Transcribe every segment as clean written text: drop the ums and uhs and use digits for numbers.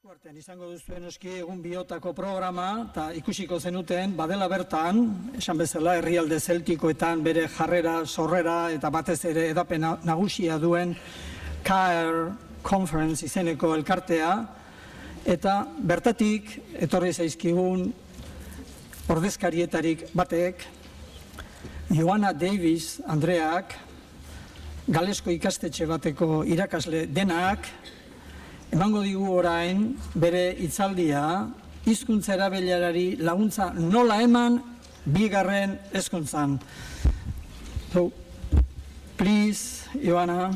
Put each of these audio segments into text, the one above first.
Eskuartean izango duzuen eski egun biotako programa, eta ikusiko zenuten, badela bertan, esan bezala, herrialde zeltikoetan bere jarrera, sorrera eta batez ere edapen nagusia duen CAIR Conference izeneko elkartea, eta bertatik etorri zaizkigun ordezkarietarik batek, Joanna Davis Andreak, Galesko ikastetxe bateko irakasle denak, emango digu orain bere hitzaldia hizkuntza erabilerari laguntza nola eman bigarren hezkuntzan. So, please, Joanna.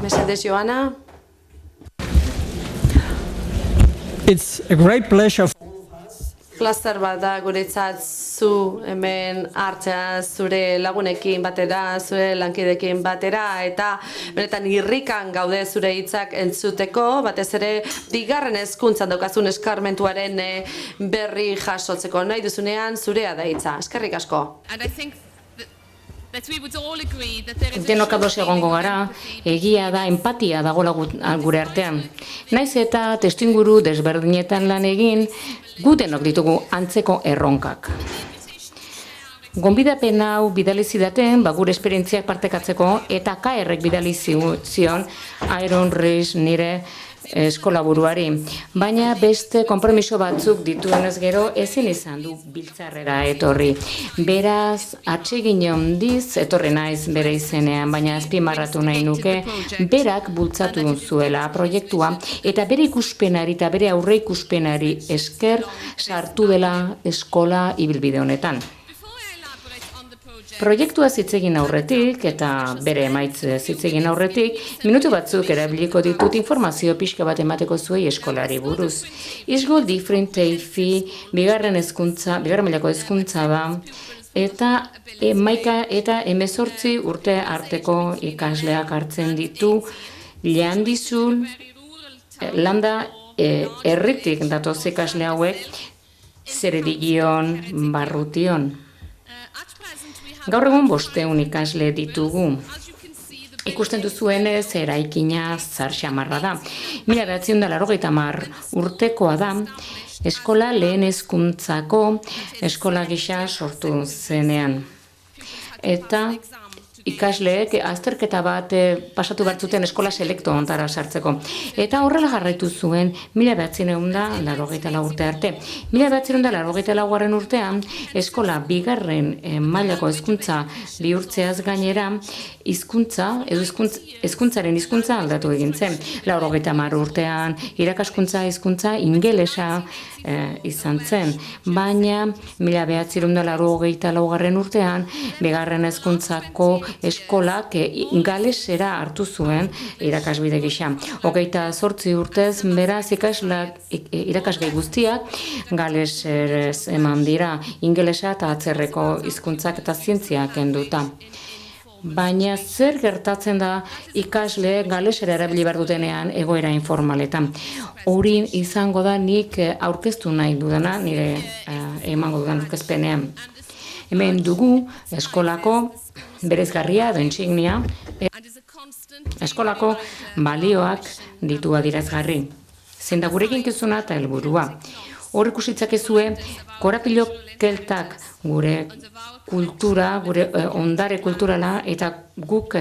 Mesedez, Joanna. It's a great pleasure. Plazer bat da guretzat zu hemen hartzea zure lagunekin batera, zure lankidekin batera, eta benetan irrikan gaude zure hitzak entzuteko, batez ere bigarren hezkuntzan daukazun eskarmentuaren berri jasotzeko. Nahi duzunean zurea da hitza. Eskerrik asko. Denok ados egongo gara, egia da empatia dagoela gure artean. Naiz eta testuinguru desberdinetan lan egin, gu denok ditugu antzeko erronkak. Gonbidapen hau bidali zidaten, gure esperientziak partekatzeko, eta KR-ek bidali zion Iron Rees nire eskolaburuari. Baina beste konpromiso batzuk dituenez gero ezin izan du biltzarrera etorri. Beraz, atsegin handiz etorri naiz bere izenean, baina azpimarratu nahi nuke, berak bultzatu zuela proiektua, eta bere ikuspenari eta bere aurre ikuspenari esker sartu dela eskola ibilbide honetan. Proiektua zitzegin aurretik eta bere emaitze zitzegin aurretik, minutu batzuk erabiliko ditut informazio pixka bat emateko zuei eskolari buruz. Isgol different teifi, bigarren mailako hezkuntza da, eta maika eta 18 urte arteko ikasleak hartzen ditu, Leandizul, landa herritik datoz ikasle hauek, Zeredigion, Barrution. Gaur egun 500 ikasle ditugu. Ikusten duzuenez, eraikina zar xamarra da. 1980 urtekoa da, eskola lehen hezkuntzako eskola gisa sortu zenean. Eta ikasleek azterketa bat pasatu bertzuten eskola selekto ontara sartzeko. Eta horrela jarraitu zuen 1984 urte arte. 1984 urtean eskola bigarren mailako hezkuntza bihurtzeaz gainera hezkuntzaren hizkuntza aldatu egin zen. 90 urtean irakaskuntza hizkuntza ingelesa izan zen, baina 1984 urtean bigarren hezkuntzako eskolak galesera hartu zuen irakasbide gisa. 28 urtez beraz irakasgai guztiak galeserez eman dira, ingelesa eta atzerreko hizkuntzak eta zientziak kenduta. Baina zer gertatzen da ikasle galesera erabili behar dutenean egoera informaletan. Hori izango da nik aurkeztu nahi dudana, nire emango dudan aurkezpenean. Hemen dugu eskolako berezgarria edo insignia, eskolako balioak ditu adierazgarri. Zein da gure eginkizuna eta helburua. Hor ikusitzakezue, korapilo keltak gure kultura, gure ondare kulturala eta guk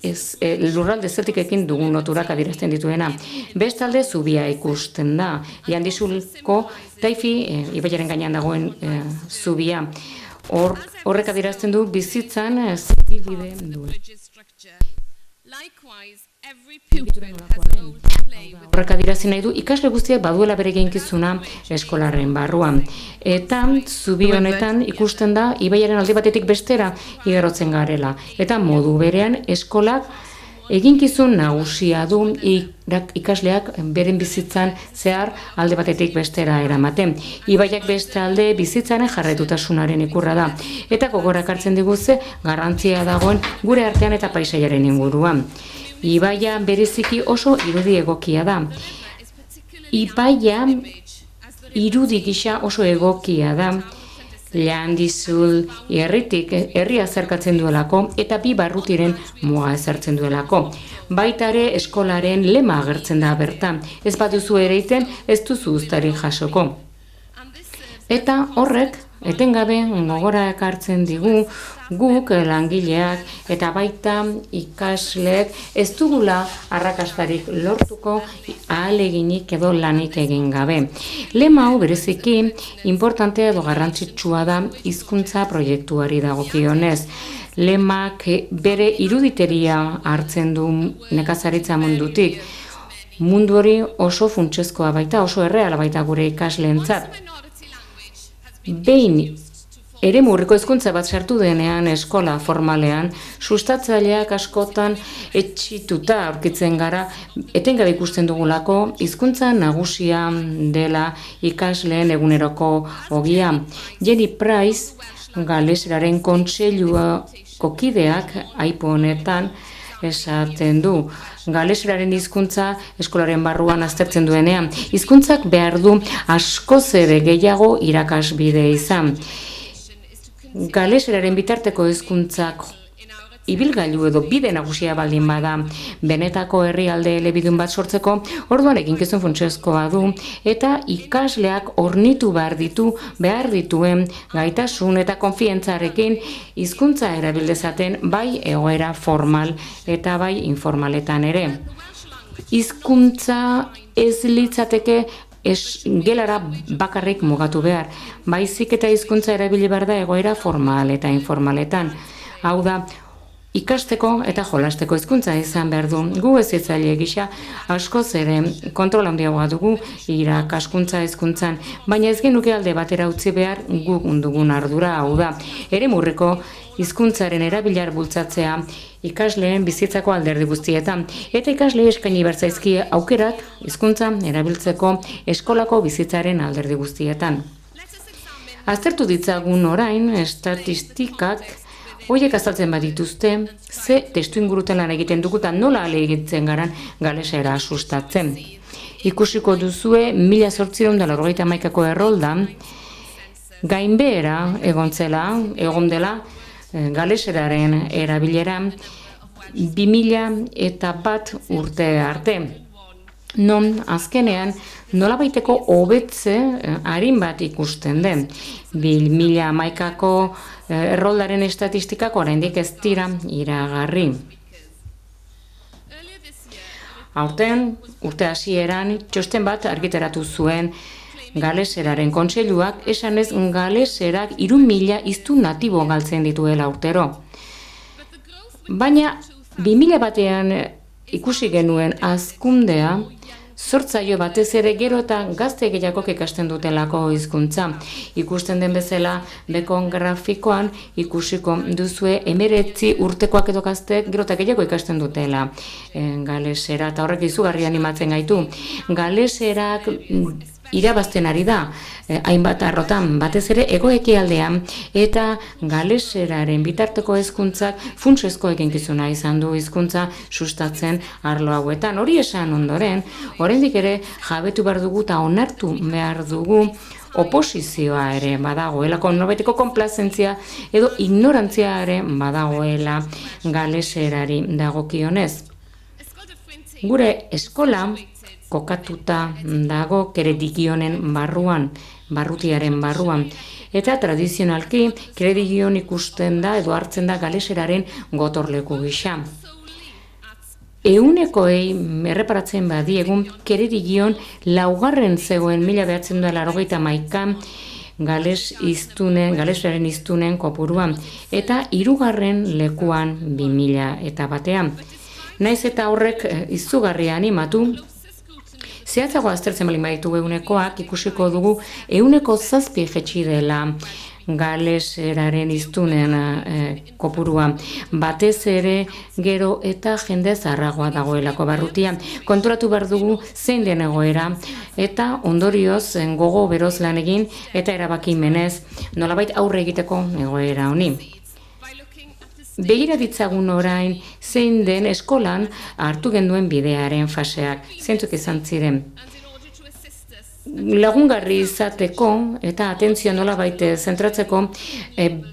lurralde zeltikekin dugun loturak adierazten dituena. Bestalde zubia ikusten da. Leandizulko Taifi, ibaiaren gainean dagoen zubia. Horrek adierazten du bizitzan zibide duen. Horrek adierazi nahi du ikasle guztiak baduela bere eginkizuna eskolarren barruan. Eta zubi honetan ikusten da ibaiaren alde batetik bestera igarotzen garela. Eta modu berean eskolak eginkizun nagusia du ikasleak beren bizitzan zehar alde batetik bestera eramaten. Ibaiak beste alde bizitzaren jarraitutasunaren ikurra da. Eta gogorak hartzen diguze garrantzia dagoen gure artean eta paisaiaren inguruan. Ibaia bereziki oso irudi egokia da. Ibaia irudi gisa oso egokia da Landizul herria zerkatzen duelako eta bi barrutiren muga ezartzen duelako. Baita ere eskolaren lema agertzen da bertan. Ez baduzu ereiten, ez duzu uztarik jasoko. Eta horrek etengabe gogora ekartzen digu guk langileak eta baita ikasleek ez dugula arrakastarik lortuko ahaleginik edo lanik egin gabe. Lema hau bereziki importantea edo garrantzitsua da hizkuntza proiektuari dagokionez. Lemak bere iruditeria hartzen du nekazaritza mundutik. Mundu hori oso funtsezkoa baita, oso erreala baita gure ikasleentzat. Behin eremurriko hizkuntza bat sartu denean eskola formalean, sustatzaileak askotan etxituta aurkitzen gara, etengabe ikusten dugulako hizkuntza nagusia dela ikasleen eguneroko ogia. Jenny Price, Galeseraren kontseiluko kideak aipu honetan esaten du. Galeseraren hizkuntza eskolaren barruan aztertzen duenean, hizkuntzak behar du askoz ere gehiago irakasbide izan. Galeseraren bitarteko hizkuntzak ibilgailu edo bide nagusia baldin bada benetako herrialde elebidun bat sortzeko, orduan eginkizun funtsezkoa du eta ikasleak hornitu behar dituen gaitasun eta konfiantzarekin hizkuntza erabildezaten bai egoera formal eta bai informaletan ere. Hizkuntza ez litzateke gelara bakarrik mugatu behar, baizik eta hizkuntza erabili behar da egoera formal eta informaletan. Hau da, ikasteko eta jolasteko hizkuntza izan behar du. Gu hezitzaile gisa askoz ere kontrol handiagoa dugu irakaskuntza hizkuntzan, baina ez genuke alde batera utzi behar guk dugun ardura. Hau da, eremurriko hizkuntzaren erabilar bultzatzea ikasleen bizitzako alderdi guztietan eta ikasle eskaini behar zaizkie aukerak hizkuntza erabiltzeko eskolako bizitzaren alderdi guztietan. Aztertu ditzagun orain estatistikak horiek azaltzen badituzte, ze testu ingurutan lan egiten dugu eta nola alegitzen garan galesera sustatzen. Ikusiko duzue 1891ko erroldan gainbehera egon dela galeseraren erabilera 2001 urte arte. Non azkenean nolabaiteko hobetze arin bat ikusten den. 2011ko erroldaren estatistikak oraindik ez dira iragarri. Aurten, urte hasieran txosten bat argitaratu zuen Galeseraren kontseiluak esanez galeserak 3.000 hiztun natibo galtzen dituela urtero. Baina 2001ean ikusi genuen hazkundea sortzaio batez ere gero eta gazte gehiagok ikasten dutelako hizkuntza. Ikusten den bezala bekon grafikoan ikusiko duzue 19 urtekoak edo gazteek gero eta gehiago ikasten dutela galesera eta horrek izugarri animatzen gaitu. Galeserak irabazten ari da, hainbat arrotan, batez ere hego-ekialdean eta galeseraren bitarteko hizkuntzak funtsezko eginkizuna izan du hizkuntza sustatzen arlo hauetan. Hori esan ondoren, oraindik ere jabetu behar dugu eta onartu behar dugu oposizioa ere badagoela, norbaiteko konplazentzia edo ignorantzia ere badagoela galeserari dagokionez. Gure eskola kokatuta dago Keredigionen barrutiaren barruan. Eta tradizionalki Keredigion ikusten da edo hartzen da galeseraren gotorleku gisa. Ehunekoei erreparatzen badiegun Keredigion 4. zegoen 1981 galeseraren hiztunen kopuruan eta 3. lekuan 2001. Naiz eta horrek izugarri animatu, zehatzago aztertzen baldin baditugu ehunekoak, ikusiko dugu 7% jetxi dela galeseraren hiztunen kopurua. Batez ere gero eta jende zaharragoa dagoelako barrutian. Konturatu behar dugu zein den egoera eta ondorioz gogo beroz lan egin eta erabakimenez nolabait aurre egiteko egoera honi. Begira ditzagun orain zein den eskolan hartu genduen bidearen faseak, zeintzuk izan ziren. lagungarri izateko eta atentzio nola baite zentratzeko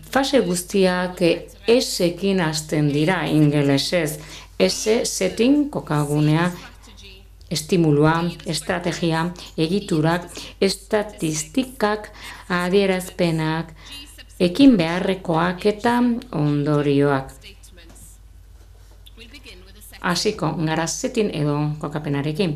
fase guztiak esekin hasten dira ingelesez. Ese setting, kokagunea, estimulua, estrategia, egiturak, estatistikak, adierazpenak, ekin beharrekoak eta ondorioak. Hasiko gara setting edo kokapenarekin.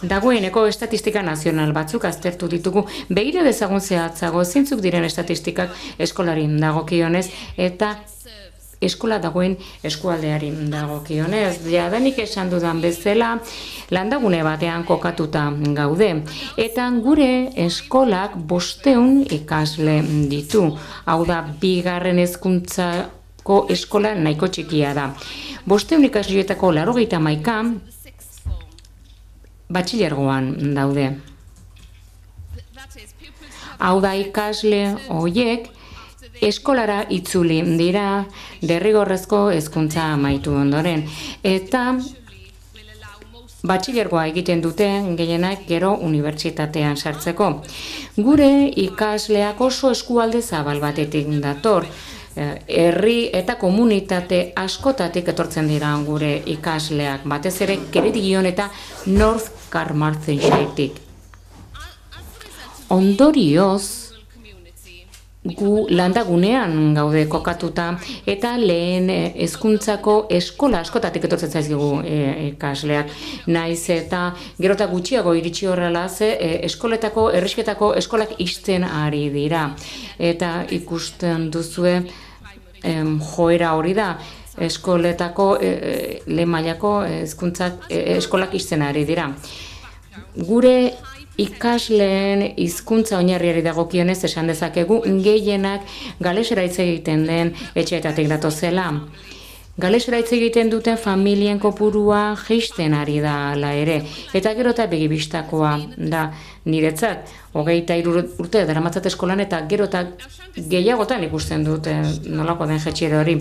Dagoeneko estatistika nazional batzuk aztertu ditugu, begire dezagun zehatzago zeintzuk diren estatistikak eskolari dagokionez eta eskola dagoen eskualdeari dagokionez. Jadanik esan dudan bezala landagune batean kokatuta gaude eta gure eskolak 500 ikasle ditu. Hau da, bigarren hezkuntzako eskola nahiko txikia da. 500 ikasleetako 91 batxilergoan daude. Hau da, ikasle horiek eskolara itzuli dira derrigorrezko hezkuntza amaitu ondoren. Eta batxilergoa egiten dute gehienak gero unibertsitatean sartzeko. Gure ikasleak oso eskualde zabal batetik dator. Herri eta komunitate askotatik etortzen dira gure ikasleak, batez ere Ceredigion eta North Carmarthenshiretik. Ondorioz, gu landagunean gaude kokatuta eta lehen hezkuntzako eskola askotatik etortzen zaizkigu ikasleak. Naiz eta gerota gutxiago iritsi horrela eskoletako, herrisketako eskolak ixten ari dira. Eta ikusten duzue joera hori da, eskoletako lehen mailako eskolak ixten ari dira. Gure ikasleen hizkuntza oinarriari dagokionez esan dezakegu gehienak galesera hitz egiten den etxeetatik datozela. Galesera hitz egiten duten familien kopurua jaisten ari da hala ere. Eta gero eta begibistakoa da niretzat. 23 urte daramatzat eskolan eta gero eta gehiagotan ikusten dut nolako den jetxere hori.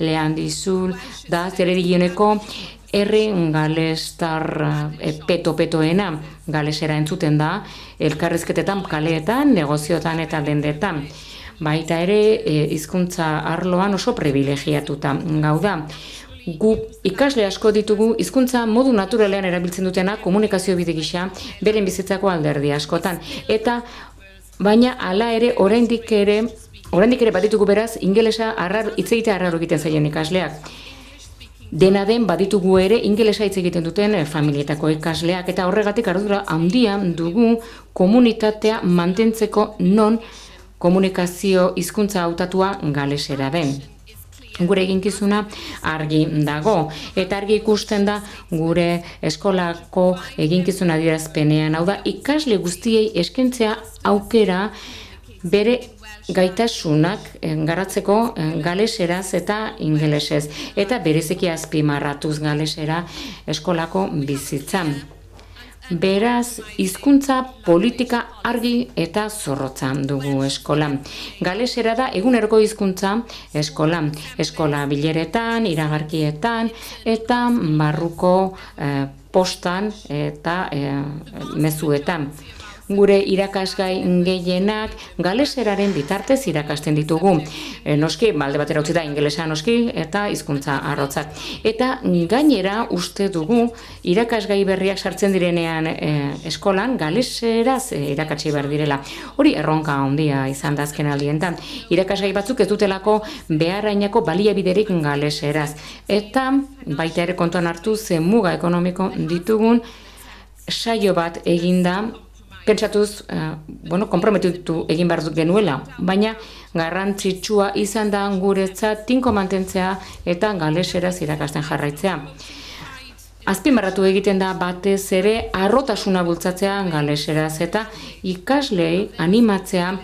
Lehandizul da Ceredigioneko herri galestar peto-petoena galesera entzuten da, elkarrizketetan, kaleetan, negoziotan eta dendetan. Baita ere, hizkuntza arloan oso privilegiatuta gauda. Gu ikasle asko ditugu hizkuntza modu naturalean erabiltzen dutena komunikazio bide gisa beren bizitzako alderdi askotan. Eta baina hala ere oraindik ere baditugu beraz ingelesa hitz egitea arraro egiten zaien ikasleak. Dena den baditugu ere ingelesa hitz egiten duten familietako ikasleak eta horregatik ardura handia dugu komunitatea mantentzeko non komunikazio hizkuntza hautatua galesera den. Gure eginkizuna argi dago eta argi ikusten da gure eskolako eginkizuna adierazpenean, hau da ikasle guztiei eskaintzea aukera bere gaitasunak garatzeko galeseraz eta ingelesez eta bereziki azpimarratuz galesera eskolako bizitzan. Beraz, hizkuntza politika argi eta zorrotza dugu eskolan. Galesera da eguneroko hizkuntza eskolan. Eskola bileretan, iragarkietan eta barruko postan eta mezuetan. Gure irakasgai gehienak galeseraren bitartez irakasten ditugu. Noski, alde batera utzi da ingelesa noski eta hizkuntza arrotzak. Eta gainera uste dugu irakasgai berriak sartzen direnean eskolan galeseraz irakatsi behar direla. Hori erronka handia izan da azken aldietan. Irakasgai batzuk ez dutelako beharrainako baliabiderik galeseraz. Eta baita ere kontuan hartu ze muga ekonomiko ditugun saio bat eginda pentsatuz, konprometitu egin behar genuela, baina garrantzitsua izan da guretzat tinko mantentzea eta galeseraz irakasten jarraitzea. Azpimarratu egiten da batez ere harrotasuna bultzatzea galeseraz eta ikaslei animatzea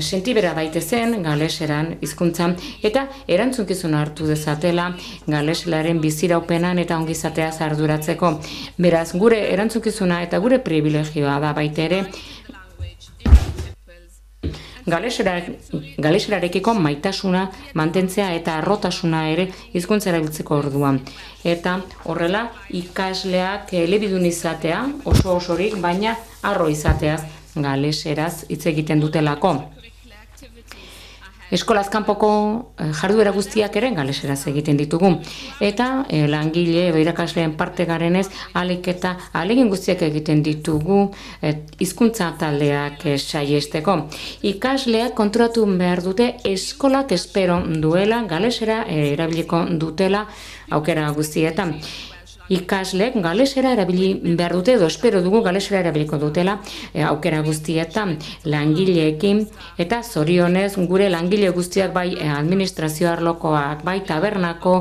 sentibera daitezen galeseran hizkuntzan eta erantzunkizuna hartu dezatela galeselaren biziraupenan eta ongizateaz arduratzeko. Beraz, gure erantzunkizuna eta gure privilegioa da baita ere galeserarekiko maitasuna mantentzea eta arrotasuna ere hizkuntza erabiltzeko orduan. Eta horrela ikasleak elebidun izatea, osorik, baina arro izateaz galeseraz hitz egiten dutelako. Eskolaz kanpoko jarduera guztiak ere galeseraz egiten ditugu. Eta langile edo irakasleen parte garenez ahalik eta ahalegin guztiak egiten ditugu hizkuntza taldeak saihesteko. Ikasleak konturatu behar dute eskolak espero duela galesera erabiliko dutela aukera guztietan. Ikasleek galesera erabili behar dute edo espero dugu galesera erabiliko dutela aukera guztietan langileekin eta zorionez gure langile guztiak bai administrazio arlokoak bai tabernako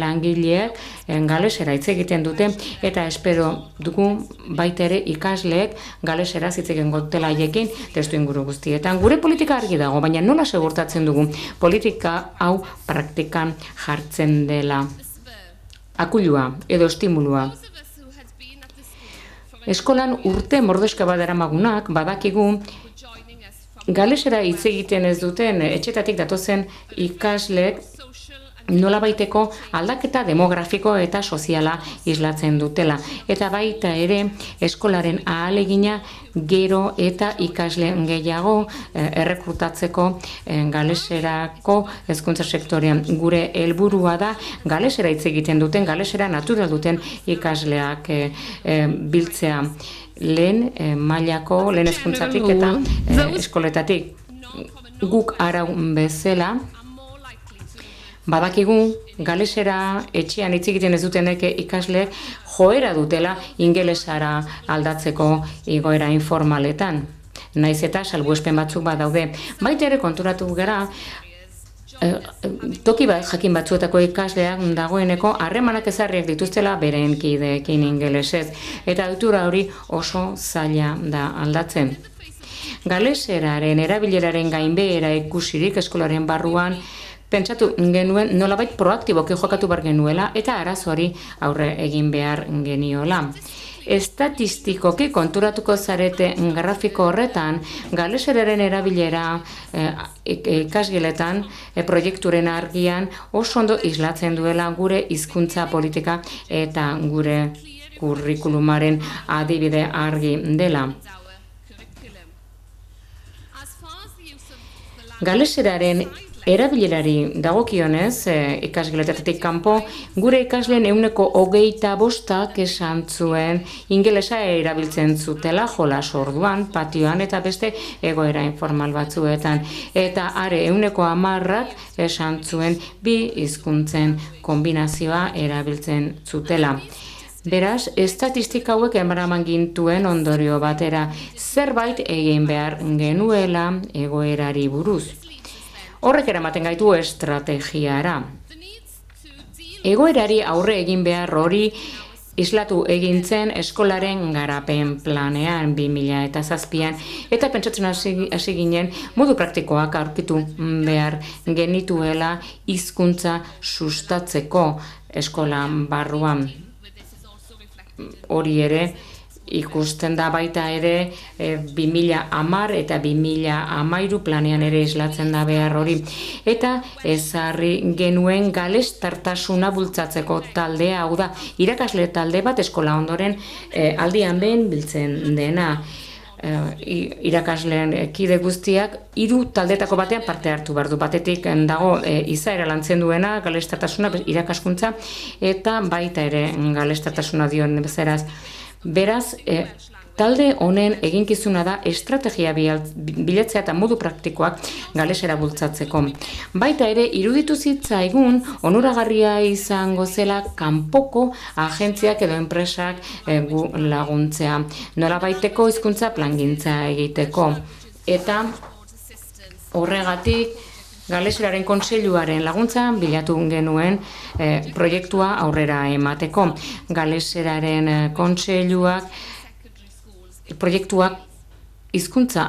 langileek galesera hitz egiten dute eta espero dugu baita ere ikasleek galesera hitz egiten dutela haiekin testuinguru guztietan. Gure politika argi dago, baina nola segurtatzen dugu politika hau praktikan jartzen dela. Akulua edo estimulua. Eskolan urte mordoska bat daramagunak badakigu galesera hitz egiten ez duten etxetatik datozen ikasleek nolabaiteko aldaketa demografiko eta soziala islatzen dutela. Eta baita ere eskolaren ahalegina gero eta ikasle gehiago errekrutatzeko galeserako hezkuntza sektorean. Gure helburua da galesera hitz egiten duten, galesera natural duten ikasleak biltzea lehen mailako, lehen hezkuntzatik eta eskoletatik. Guk arau bezala badakigu galesera etxean hitz egiten ez dutenek ikasleek joera dutela ingelesara aldatzeko igoera informaletan. Naiz eta salbuespen batzuk badaude. Baita ere konturatu gara toki jakin batzuetako ikasleak dagoeneko harremanak ezarriak dituztela beren kideekin ingelesez eta ohitura hori oso zaila da aldatzen. Galeseraren erabileraren gainbehera ikusirik eskolaren barruan pentsatu genuen nolabait proaktiboki jokatu behar genuela eta arazoari aurre egin behar geniola. Estatistikoki konturatuko zarete grafiko horretan, galeseraren erabilera ikasgeletan proiekturen argian oso ondo islatzen duela gure hizkuntza politika eta gure kurrikulumaren adibide argi dela. Galeseraren erabilerari dagokionez, ikasgeletatik kanpo, gure ikasleen 25% esan zuen ingelesa erabiltzen zutela jolas orduan, patioan eta beste egoera informal batzuetan. Eta are 10% esan zuen bi hizkuntzen kombinazioa erabiltzen zutela. Beraz, estatistika hauek emaraman gintuen ondorio batera zerbait egin behar genuela egoerari buruz. Horrek eramaten gaitu estrategiara. Egoerari aurre egin behar hori islatu egintzen eskolaren garapen planean 2007an eta pentsatzen hasi ginen modu praktikoak aurkitu behar genituela hizkuntza sustatzeko eskolan barruan. Hori ere ikusten da baita ere 2010 eta 2013 planean ere islatzen da behar hori. Eta ezarri genuen galestartasuna bultzatzeko taldea, hau da, irakasle talde bat eskola ondoren aldian behin biltzen dena. Irakasleen kide guztiak 3 taldetako batean parte hartu behar du. Batetik dago izaera lantzen duena, galestartasuna, irakaskuntza, eta baita ere galestartasuna dion bezeraz. Beraz, talde honen eginkizuna da estrategia bilatzea eta modu praktikoak galesera bultzatzeko. Baita ere, iruditu zitzaigun onuragarria izango zela kanpoko agentziak edo enpresak laguntzea. Nolabaiteko hizkuntza plangintza egiteko. Eta horregatik, Galeseraren kontseiluaren laguntza bilatu genuen proiektua aurrera emateko. Galeseraren kontseiluak proiektuak hizkuntza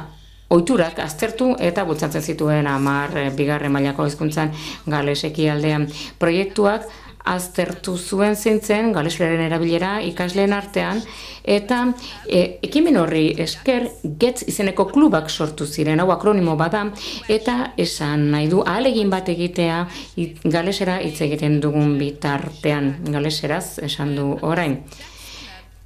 ohiturak aztertu eta bultzatzen zituen 10 bigarren mailako hizkuntzan gales ekialdean. Proiektuak aztertu zuen zintzen galeseraren erabilera ikasleen artean, eta ekimen horri esker Getz izeneko klubak sortu ziren, hau akronimo bada, eta esan nahi du ahalegin bat egitea galesera hitz egiten dugun bitartean, galeseraz esan du orain.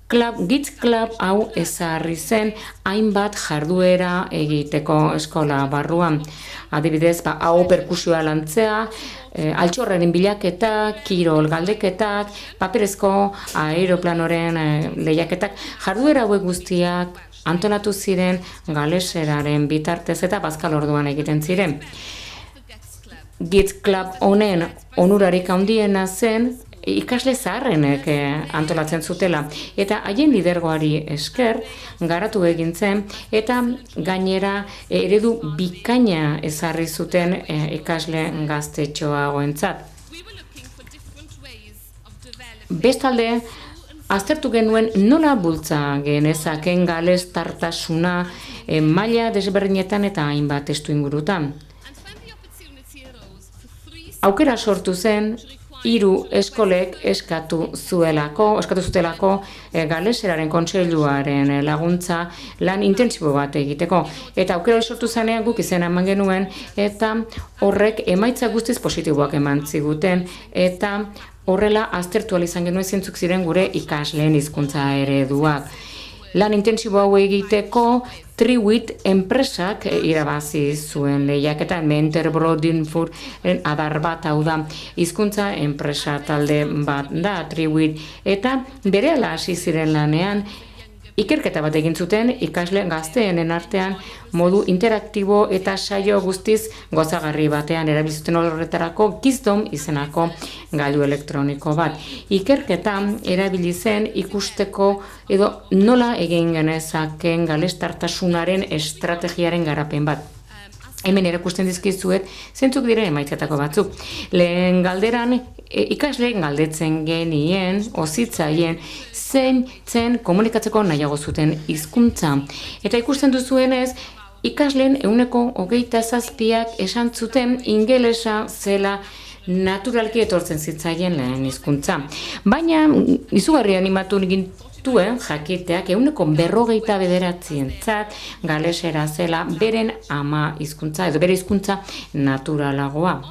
Gitz Club hau ezarri zen hainbat jarduera egiteko eskola barruan. Adibidez, hau perkusioa lantzea, altxorraren bilaketa, kirol galdeketak, paperezko aeroplanoren lehiaketak, jarduera hauek guztiak antolatu ziren galeseraren bitartez eta bazkal orduan egiten ziren. Gitz Club honen onurarik handiena zen ikasle zaharrenek antolatzen zutela, eta haien lidergoari esker garatu egin zen, eta gainera eredu bikaina ezarri zuten ikasle gaztetxoagoentzat. Bestalde, aztertu genuen nola bultza genezaken galestartasuna maila desberdinetan eta hainbat testuingurutan. Aukera sortu zen 3 eskolek eskatu zutelako galeseraren kontseiluaren laguntza lan intentsibo bat egiteko. Eta aukera sortu zanean guk izena eman genuen, eta horrek emaitza guztiz positiboak eman ziguten, eta horrela aztertu ahal izan genuen zeintzuk ziren gure ikasleen hizkuntza ereduak. Lan intentsibo hau egiteko Triwit enpresak irabazi zuen lehiaketa, Menterbrodinfur adar bat, hau da hizkuntza enpresa talde bat da Triwit, eta berehala hasi ziren lanean ikerketa bat egin zuten ikasle gazteenen artean modu interaktibo eta saio guztiz gozagarri batean erabiltzen horretarako Gisdom izenako gailu elektroniko bat. Ikerketa erabili zen ikusteko edo nola egin genezaken galestartasunaren estrategiaren garapen bat. Hemen erakusten dizkizuet zeintzuk diren emaitzetako batzuk. Lehen galderan ikasleen galdetzen genien, ozitzaien, zein zen komunikatzeko nahiago zuten hizkuntza. Eta ikusten duzuenez, ikasleen 27% esan zuten ingelesa zela naturalki etortzen zitzaien lehen hizkuntza. Baina, izugarri animatu gintuen jakiteak 49%-entzat galesera zela beren ama hizkuntza edo bere hizkuntza naturalagoa.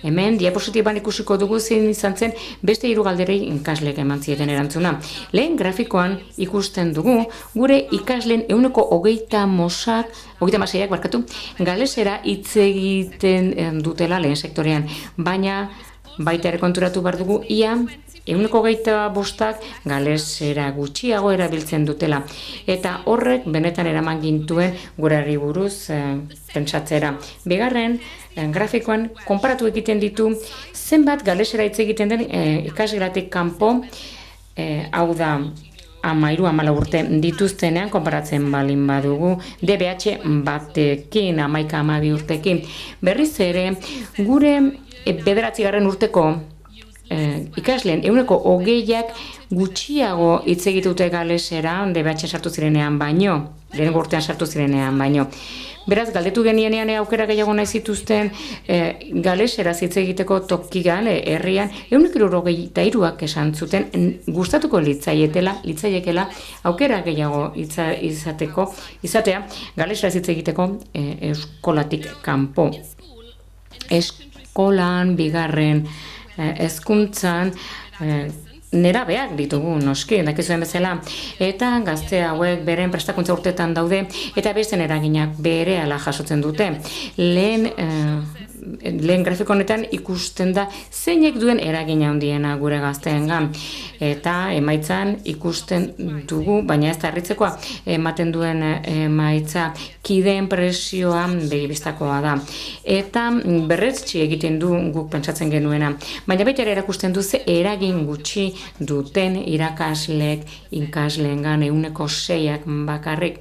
Hemen diapositiban ikusiko dugu zein izan zen beste 3 galderei ikasleek eman zieten erantzuna. Lehen grafikoan ikusten dugu gure ikasleen 36% galesera hitz egiten dutela lehen sektorean, baina baita ere konturatu behar dugu ia 25% galesera gutxiago erabiltzen dutela. Eta horrek benetan eraman gintuen gurari buruz pentsatzera. Bigarren, grafikoan konparatu egiten ditu zenbat galesera hitz egiten den ikasgelatik kanpo, hau da 13-14 urte dituztenean konparatzen balin badugu DBH batekin, 11-12 urtekin. Berriz ere, gure 9. urteko ikasleen 20% gutxiago hitz egitute galesera DBH sartu zirenean baino, lehenengo urtean sartu zirenean baino. Beraz, galdetu genienean aukera gehiago nahi zituzten galesera hitz egiteko tokian, herrian, 73% esan zuten gustatuko litzaiekela aukera gehiago izatea galesera hitz egiteko eskolatik kanpo. Eskolan, bigarren hezkuntzan nerabeak ditugu noski, dakizuen bezala, eta gazte hauek beren prestakuntza urtetan daude, eta beste eraginak berehala jasotzen dute. Lehen grafiko honetan ikusten da zeinek duen eragina handiena gure gazteengan, eta emaitzan ikusten dugu, baina ez da harritzekoa, ematen duen emaitza kideen presioa begibistakoa da. Eta berretsi egiten du guk pentsatzen genuena, baina baita ere erakusten du ze eragin gutxi duten irakasleek ikasleengan 6% bakarrik.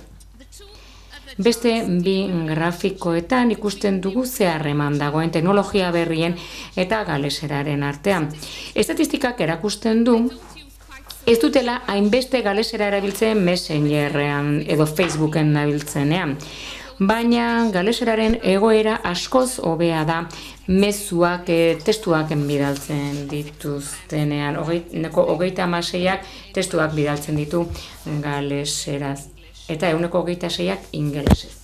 Beste 2 grafikoetan ikusten dugu ze harreman dagoen teknologia berrien eta galeseraren artean. Estatistikak erakusten du ez dutela hainbeste galesera erabiltzen Messengerrean edo Facebooken nabiltzenean. baina galeseraren egoera askoz hobea da mezuak, testuak bidaltzen dituztenean. 36ak testuak bidaltzen ditu galeseraz, eta 26ak ingelesez.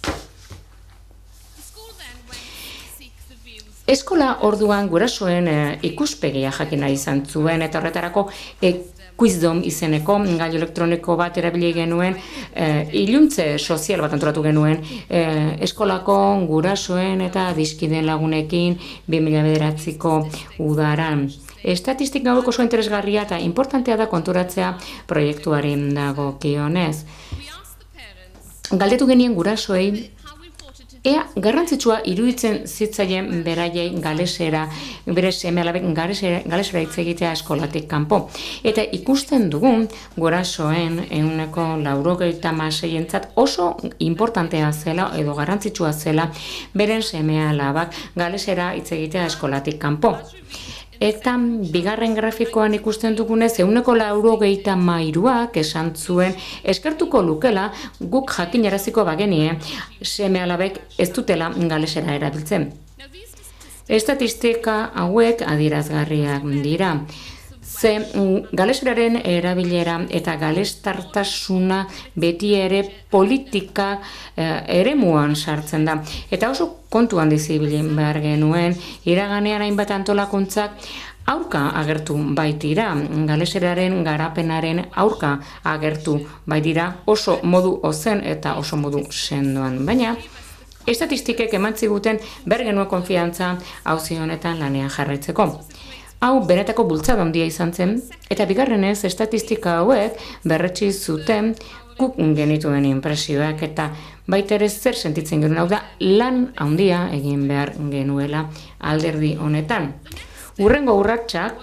Eskola orduan gurasoen ikuspegia jakin nahi izan zuen, eta horretarako Quizdom izeneko gailu elektroniko bat erabili genuen, iluntze sozial bat antolatu genuen eskolako gurasoen eta adiskideen lagunekin 2009ko udaran. Estatistika hauek oso interesgarria eta importantea da konturatzea proiektuaren dagokionez. Galdetu genien gurasoei ea garrantzitsua iruditzen zitzaien beraiei galesera, bere seme-alabek galesera hitz egitea eskolatik kanpo. Eta ikusten dugun gurasoen 96%entzat oso importantea zela edo garrantzitsua zela beren seme-alabak galesera hitz egitea eskolatik kanpo. Eta bigarren grafikoan ikusten dugunez 93%ak esan zuen eskertuko lukela guk jakinaraziko bagenie seme-alabek ez dutela galesera erabiltzen. Estatistika hauek adierazgarriak dira. Ze galeseraren erabilera eta galestartasuna beti ere politika eremuan sartzen da. Eta oso kontuan dizibilin behar genuen, iraganean hainbat antolakuntzak aurka agertu baitira, galeseraren garapenaren aurka agertu baitira oso modu ozen eta oso modu sendoan. Baina, estatistikek emantziguten behar genuen konfiantza auzi honetan lanean jarraitzeko. Hau benetako bultzada handia izan zen, eta bigarrenez estatistika hauek berretsi zuten guk genituen inpresioak eta baita ere zer sentitzen genuen, hau da lan handia egin behar genuela alderdi honetan. Hurrengo urratsak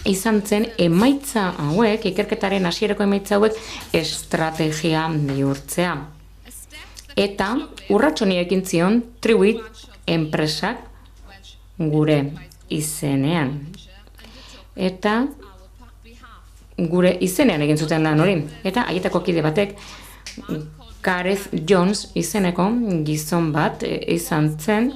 izan zen emaitza hauek, ikerketaren hasierako emaitza hauek estrategia bihurtzea. Eta urrats honi ekin zion Triwit enpresak gure izenean. Eta gure izenean egin zuten lan hori. Eta haietako kide batek Gareth Jones izeneko gizon bat izan zen,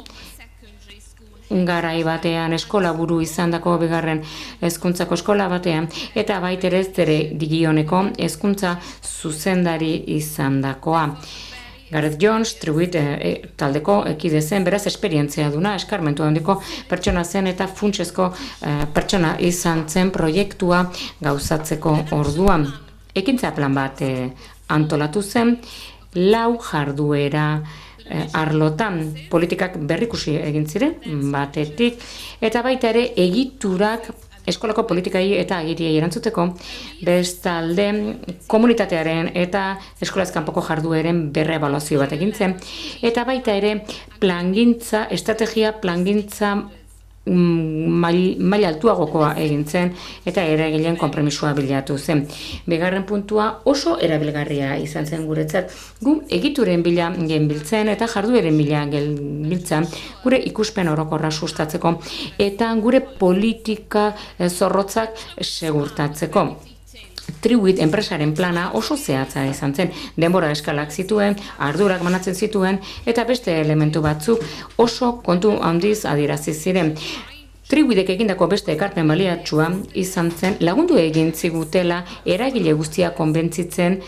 garai batean eskola buru izandako bigarren hezkuntzako eskola batean, eta baitere zere digioneko hezkuntza zuzendari izandakoa. Gareth Jones, Triwit taldeko ekide zen, beraz esperientzia duna, eskarmentu handiko pertsona zen eta funtsezko pertsona izan zen proiektua gauzatzeko orduan. Ekintza plan bat antolatu zen, 4 jarduera arlotan politikak berrikusi egin ziren batetik, eta baita ere egiturak eskolako politikai eta agiriei erantzuteko, bestalde komunitatearen eta eskolaz kanpoko jardueren berrebaluazio bat egin zen, eta baita ere plangintza, estrategia plangintza maila altuagokoa egin zen eta eragileen konpromisoa bilatu zen. Bigarren puntua oso erabilgarria izan zen guretzat. Gu egituren bila genbiltzen eta jardueren bila genbiltzen gure ikuspen orokorra sustatzeko eta gure politika zorrotzak segurtatzeko. Triwit enpresaren plana oso zehatza izan zen, denbora eskalak zituen, ardurak banatzen zituen, eta beste elementu batzuk oso kontu handiz adierazi ziren. Triwitek egindako beste ekarpen baliatsua izan zen, lagundu egin zigutela eragile guztia konbentzitzen,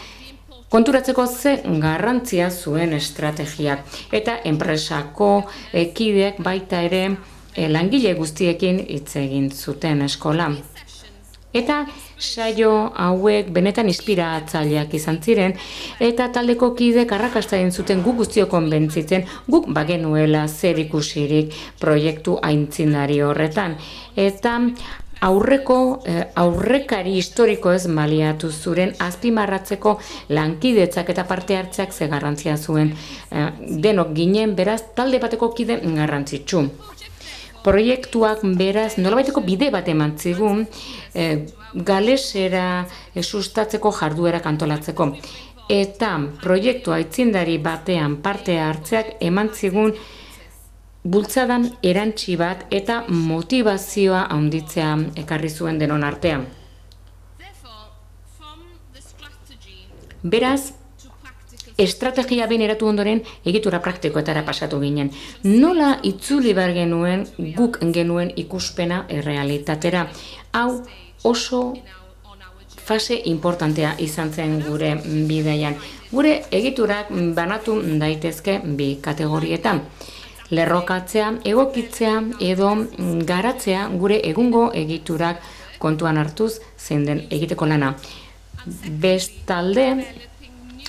konturatzeko ze garrantzia zuen estrategiak, eta enpresako kideak baita ere langile guztiekin hitz egin zuten eskola. Eta saio hauek benetan inspiratzaileak izan ziren, eta taldeko kideek arrakasta egin zuten guk guztio konbentzitzen, guk bagenuela zer ikusirik proiektu aintzindari horretan. Eta aurrekari historiko ez baliatu zuren azpimarratzeko lankidetzak eta parte hartzeak ze garrantzia zuen. Denok ginen beraz talde bateko kide garrantzitsu. Proiektuak beraz nolabaiteko bide bat eman zigun galesera sustatzeko jarduerak antolatzeko. Eta proiektua aitzindari batean parte hartzeak eman zigun bultzadan erantsi bat eta motivazioa handitzea ekarri zuen denon artean. Beraz, estrategia behin eratu ondoren egitura praktikoetara pasatu ginen. Nola itzuli behar genuen guk genuen ikuspena errealitatera. Hau oso fase importantea izan zen gure bidaian. Gure egiturak banatu daitezke bi kategorietan. Lerrokatzea, egokitzea edo garatzea gure egungo egiturak kontuan hartuz zein den egiteko lana. Bestalde,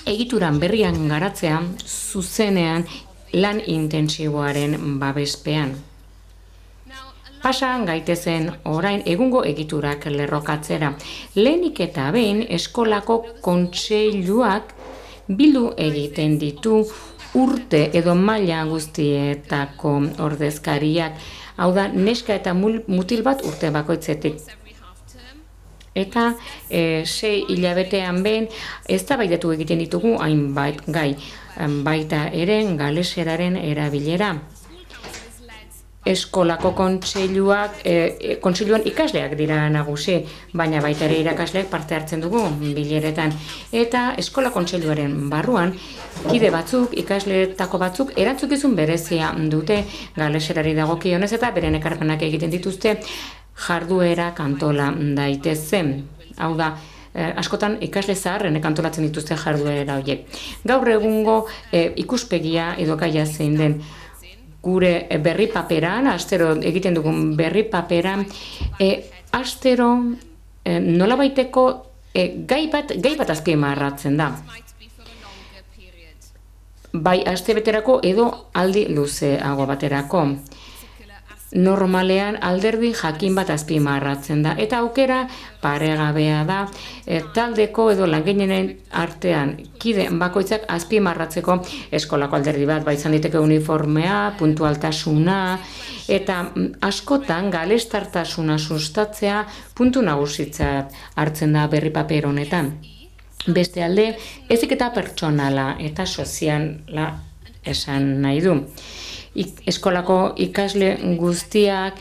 egituran berrian garatzea zuzenean lan intentsiboaren babespean. Pasa gaitezen orain egungo egiturak lerrokatzera. Lehenik eta behin eskolako kontseiluak bildu egiten ditu urte edo maila guztietako ordezkariak, hau da neska eta mutil bat urte bakoitzetik. Eta 6 hilabetean behin eztabaidatu egiten ditugu hainbat gai, baita ere galeseraren erabilera. Eskolako kontseiluan ikasleak dira nagusi, baina baita ere irakasleak parte hartzen dugu bileretan. Eta eskola kontseiluaren barruan, kide batzuk, ikasleetako batzuk, erantzukizun berezia dute galeserari dagokionez eta beren ekarpenak egiten dituzte jarduera kantola daitezen. Hau da, askotan ikasle zaharrenek antolatzen dituzte jarduera horiek. Gaur egungo ikuspegia edo gaia zein den. Gure berri paperan, astero egiten dugun berri paperan, astero nolabaiteko gai bat azpimarratzen da. Bai astebeterako edo aldi luzeago baterako. Normalean alderdi jakin bat azpimarratzen da. Eta aukera paregabea da taldeko edo langinenen artean kide bakoitzak azpimarratzeko eskolako alderdi bat, izan diteke uniformea, puntualtasuna, eta askotan galestartasuna sustatzea puntu nagusitzat hartzen da berri paper honetan. Beste alde, heziketa pertsonala eta soziala esan nahi du. Eskolako ikasle guztiak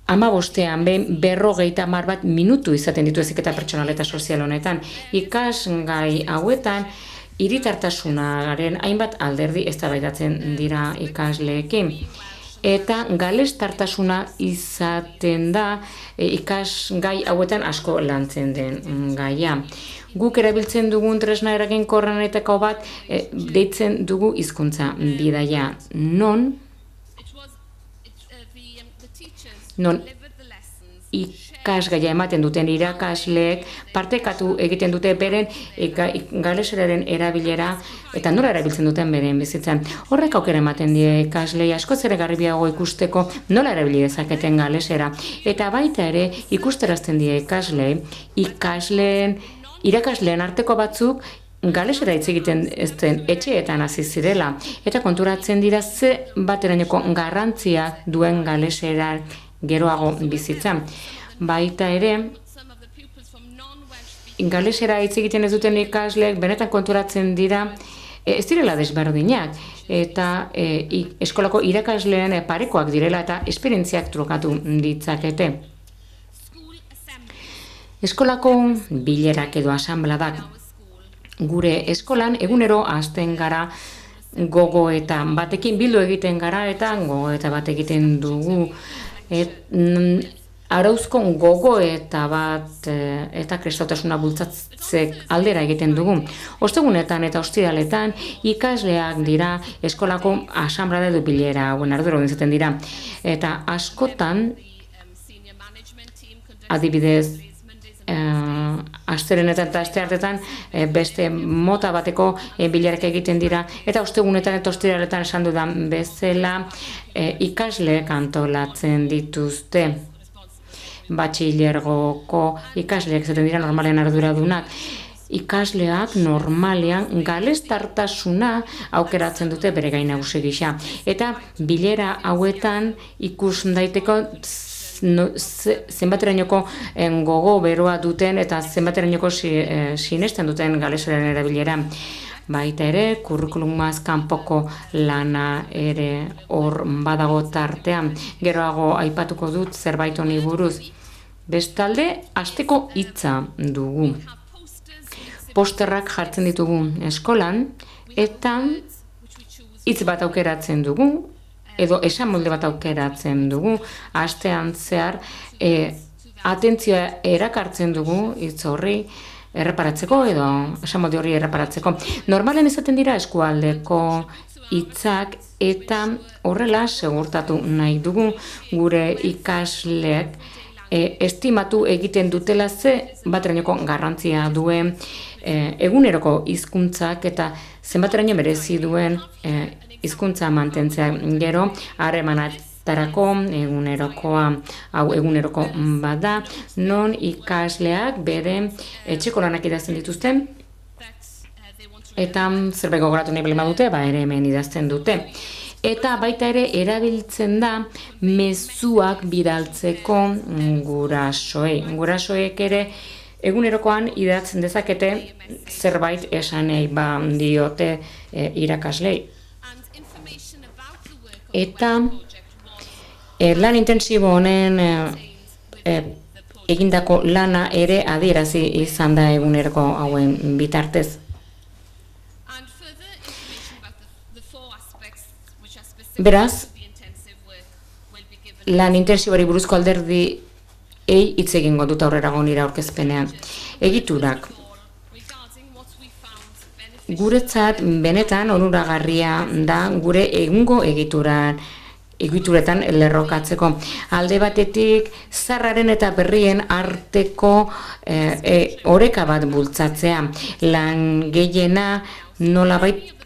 15ean behin 50 bat minutu izaten ditu heziketa pertsonal eta sozial honetan. Ikasgai hauetan hiritartasunaren hainbat alderdi eztabaidatzen dira ikasleekin. Eta galestartasuna izaten da ikasgai hauetan asko lantzen den gaia. Guk erabiltzen dugun tresna eraginkorrenetako bat deitzen dugu hizkuntza bidaia. Non ikasgaia ematen duten irakasleek partekatu egiten dute beren galeseraren erabilera eta nola erabiltzen duten beren bizitzan. Horrek aukera ematen die ikaslei askoz ere garbiago ikusteko nola erabili dezaketen galesera. Eta baita ere ikusterazten die irakasleen arteko batzuk galesera hitz egiten ezten etxeetan hasi zirela eta konturatzen dira ze baterainoko garrantzia duen galesera geroago bizitzan. Baita ere galesera hitz egiten ez duten ikasleek benetan konturatzen dira ez direla desberdinak eta eskolako irakasleen parekoak direla eta esperientziak trukatu ditzakete. Eskolako bilerak edo asanbladak gure eskolan egunero hasten gara gogoeta batekin bildu egiten gara eta gogoeta bat egiten dugu. Arauzko gogoeta bat eta kristautasuna bultzatzek aldera egiten dugu. Ostegunetan eta ostiraletan ikasleak dira eskolako asanblada edo bilera hauen ardura izaten dira. Eta askotan, adibidez, asterenetan eta asteartetan beste mota bateko bilerak egiten dira eta ostegunetan eta ostiraletan esan dudan bezala ikasleek antolatzen dituzte. Batxilergoko ikasleak zaten dira normalean arduradunak. Ikasleak normalean galestartasuna aukeratzen dute bere gai nagusi gisa. Eta bilera hauetan ikus daiteko zenbaterainoko gogo beroa duten eta zenbaterainoko sinesten duten galesaren erabilera. Baita ere, kurrikulumaz kanpoko lana ere hor badago tartean. Geroago aipatuko dut zerbait honi buruz. Bestalde, hasteko hitza dugu. posterrak jartzen ditugu eskolan, eta hitz bat aukeratzen dugu, edo esamolde bat aukeratzen dugu, astean zehar atentzioa erakartzen dugu hitz horri erreparatzeko edo esamolde horri erreparatzeko. Normalen izaten dira eskualdeko hitzak eta horrela segurtatu nahi dugu gure ikasleek estimatu egiten dutela ze baterainoko garrantzia duen eguneroko hizkuntzak eta zenbateraino merezi duen hizkuntza mantentzea. Gero harremanetarako egunerokoa, hau eguneroko bada, non ikasleak bere etxeko lanak idazten dituzten eta zerbait gogoratu nahi baldin badute, ere hemen idazten dute. Eta baita ere erabiltzen da mezuak bidaltzeko gurasoei. Gurasoek ere egunerokoan idatzen dezakete zerbait esan nahi diote irakaslei. Eta lan intentsibo honen egindako lana ere adierazi izan da eguneroko hauen bitartez. Beraz, lan intentsiboari buruzko alderdiei hitz egingo dut aurrerago nire aurkezpenean. Egiturak. Guretzat benetan onuragarria da gure egungo egituretan lerrokatzeko. Alde batetik, zarraren eta berrien arteko oreka bat bultzatzea. Lan gehiena nolabait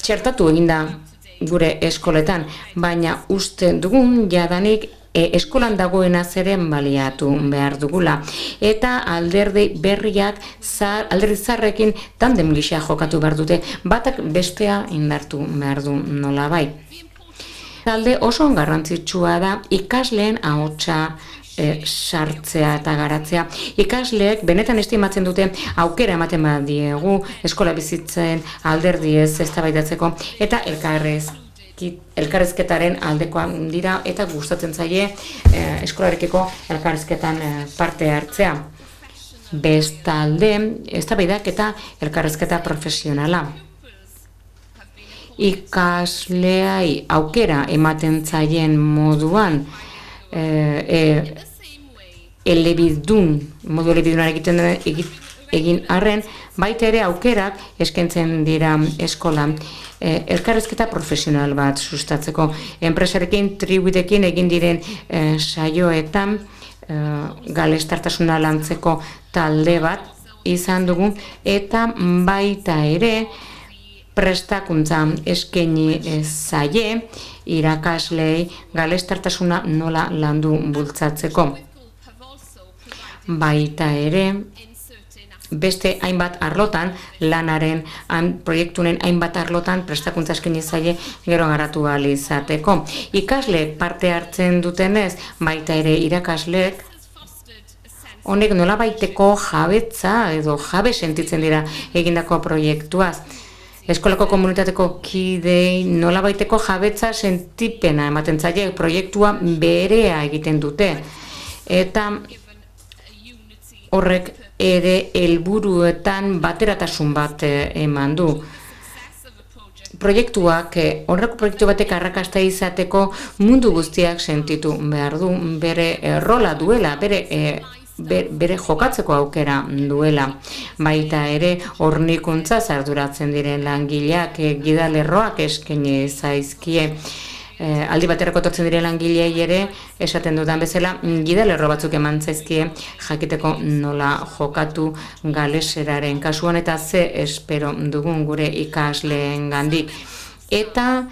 txertatu eginda gure eskoletan, baina uste dugun jadanik eskolan dagoena zeren baliatu behar dugula. Eta alderdi berriak alderdi zarrekin tandem gisa jokatu behar dute, batak bestea indartu behar du nolabait. Talde oso garrantzitsua da ikasleen ahotsa sartzea eta garatzea. Ikasleek benetan estimatzen dute aukera ematen badiegu eskola bizitzen alderdiez eztabaidatzeko eta elkarrizketaren aldekoa dira eta gustatzen zaie eskolarekiko elkarrizketan parte hartzea. Bestalde, eztabaidak eta elkarrizketa profesionala. Ikasleai aukera ematen zaien moduan modu elebidun egin arren, baita ere aukerak eskaintzen dira eskolan elkarrizketa profesional bat sustatzeko. Enpresarekin, tribuitekin egin diren saioetan galestartasuna lantzeko talde bat izan dugu eta baita ere prestakuntza eskaini zaie irakaslei galestartasuna nola landu bultzatzeko. Baita ere beste hainbat arlotan, lanaren proiektunen hainbat arlotan prestakuntza eskaini zaie gero garatu ahal izateko. Ikasleek parte hartzen dutenez, baita ere irakasleek honek nolabaiteko jabetza edo jabe sentitzen dira egindako proiektuaz. Eskolako komunitateko kidei nolabaiteko jabetza sentipena ematen zaie proiektua berea egiten dute. Eta horrek ere helburuetan bateratasun bat eman du. Proiektuak, horreko proiektu batek arrakasta izateko mundu guztiak sentitu behar du, bere rola duela, bere jokatzeko aukera duela. Baita ere hornikuntza arduratzen diren langileak gidalerroak eskaini zaizkie. Aldi baterako etortzen diren langileei ere esaten dudan bezala gidalerro batzuk eman zaizkie jakiteko nola jokatu galeseraren kasuan eta ze espero dugun gure ikasleengandik. Eta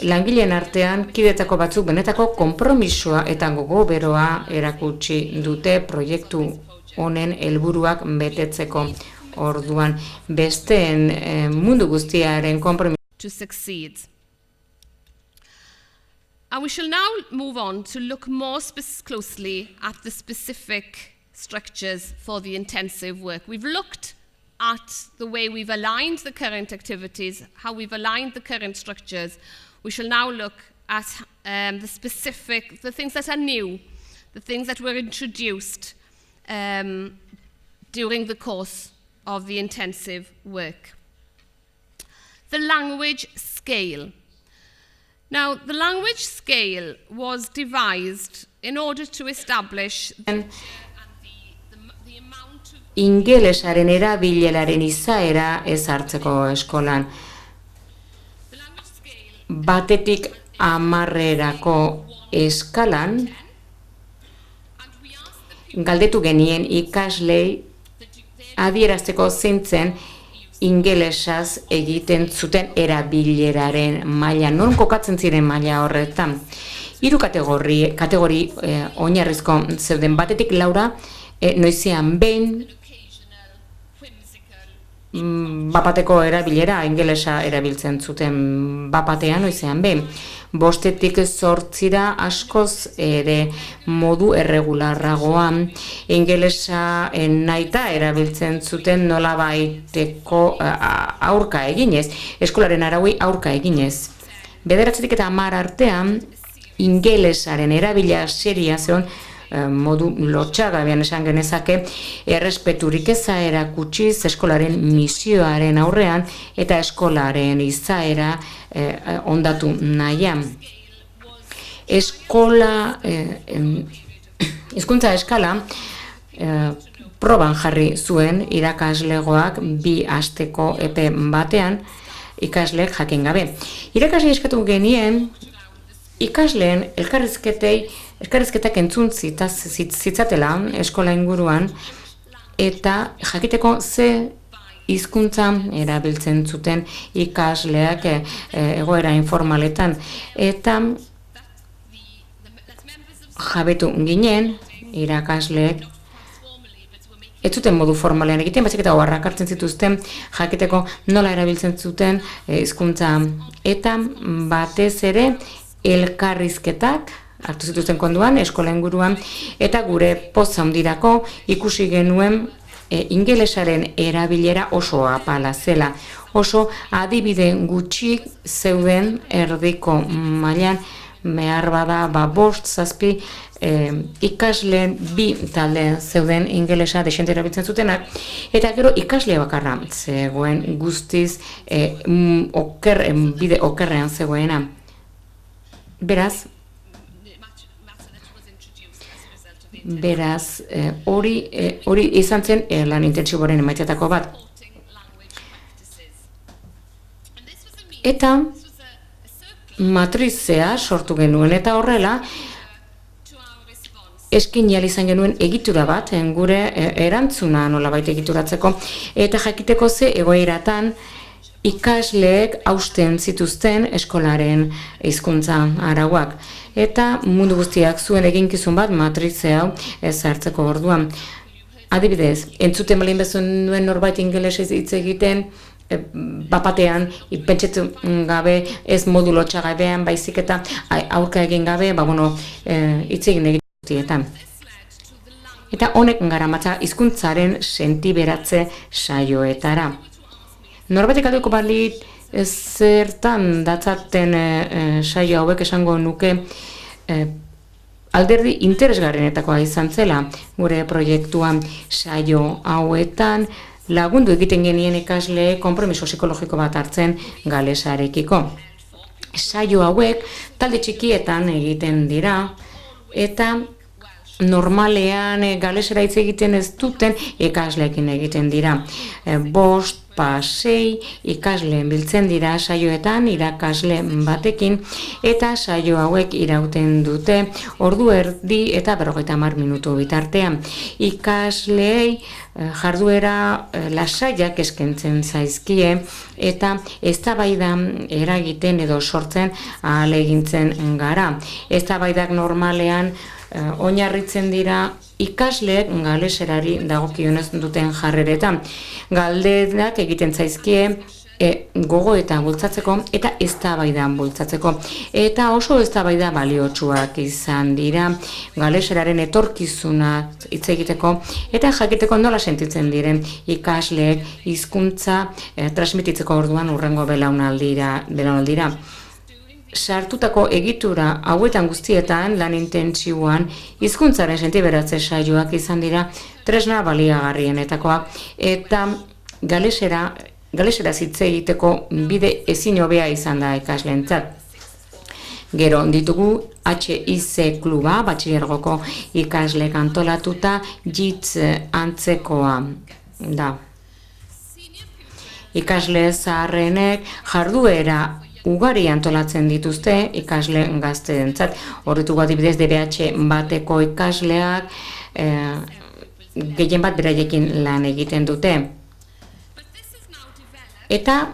langileen artean kideetako batzuk benetako konpromisoa eta gogo beroa erakutsi dute proiektu honen helburuak betetzeko. Orduan besteen mundu guztiaren konpromisoa to succeed. And we shall now move on to look more closely at the specific structures for the intensive work. We've looked at the way we've aligned the current activities, how we've aligned the current structures. We shall now look at the things that are new, the things that were introduced during the course of the intensive work. The language scale. Now, the language scale was devised in order to establish the amount of... Ingelesaren erabileraren izaera ezartzeko eskolan. Batetik 10erako eskalan, galdetu genien ikaslei adierazteko zeintzen ingelesaz egiten zuten erabileraren maila. Non kokatzen ziren maila horretan? 3 kategori oinarrizko zeuden. Batetik 4 noizean behin bapateko erabilera, ingelesa erabiltzen zuten bapatean noizean behin. 5tik 8 askoz ere modu erregularragoan ingelesa nahita erabiltzen zuten nolabaiteko aurka eginez, eskolaren araui aurka eginez. 9tik eta 10 artean ingelesaren erabila seria zeon modu lotxagabean esan genezake, errespeturik eza erakutsiz eskolaren misioaren aurrean eta eskolaren izaera ondatu nahian. Hizkuntza eskala proban jarri zuen irakaslegoak 2 asteko epe batean ikasleek jakin gabe. Irakasle eskatu genien ikasleen elkarrizketak entzun zitzatela eskola inguruan eta jakiteko ze hizkuntza erabiltzen zuten ikasleak egoera informaletan. Eta jabetu ginen irakasleek ez zuten modu formalean egiten, baizik eta oharrak hartzen zituzten jakiteko nola erabiltzen zuten hizkuntza eta batez ere elkarrizketak hartu zituzten konduan eskola inguruan eta gure poza handirako ikusi genuen ingelesaren erabilera oso apala zela. Oso adibide gutxi zeuden erdiko mailan, behar bada 5-7 ikasleen 2 talde zeuden ingelesa desente erabiltzen zutenak, eta gero ikasle bakarra zegoen guztiz bide okerrean zegoena. Beraz, hori izan zen lan intentsiboaren emaitzetako bat. Eta matrizea sortu genuen eta horrela eskin izan genuen egitura bat, gure erantzuna nolabait egituratzeko, eta jakiteko ze egoeratan ikasleek hausten zituzten eskolaren hizkuntza arauak. Eta mundu guztiak zuen eginkizun bat matrizea hau ezartzeko orduan. Adibidez, entzuten balin bezuen nuen norbait ingelesez hitz egiten, bapatean, pentsetu gabe, ez modu lotxagabean, baizik eta aurka egin gabe, hitz egin egituztietan. Eta honek garamatza hizkuntzaren sentiberatze saioetara. Norbaitek galdetuko balit zertan datzaten saio hauek esango nuke alderdi interesgarrienetakoa izan zela gure proiektuan. Saio hauetan lagundu egiten genien ikasle konpromiso psikologiko bat hartzen galesarekiko. Saio hauek talde txikietan egiten dira eta normalean galesera hitz egiten ez duten ikasleekin egiten dira. 5-6 ikasleen biltzen dira saioetan irakasle batekin eta saio hauek irauten dute ordu erdi eta 50 minutu bitartean. Ikasleei jarduera lasaiak eskaintzen zaizkie eta eztabaida eragiten edo sortzen ahalegintzen gara. Eztabaidak normalean oinarritzen dira ikasleek galeserari dagokionez duten jarreretan. Galderak egiten zaizkie gogoeta bultzatzeko eta eztabaidan bultzatzeko. Eta oso eztabaida baliotsuak izan dira galeseraren etorkizuna hitz egiteko eta jakiteko nola sentitzen diren ikasleek hizkuntza transmititzeko orduan hurrengo belaunaldira. Sartutako egitura hauetan guztietan lan intentsiboan hizkuntzaren sentiberatze saioak izan dira tresna baliagarrienetakoak eta galesera hitz egiteko bide ezin hobea izan da ikasleentzat. Gero ditugu HIC kluba, batxilergoko ikasleek antolatuta JITS antzekoa da. Ikasle zaharrenek jarduera ugari antolatzen dituzte ikasle gazteentzat. Horretuko adibidez DBH bateko ikasleak gehien bat beraiekin lan egiten dute. Eta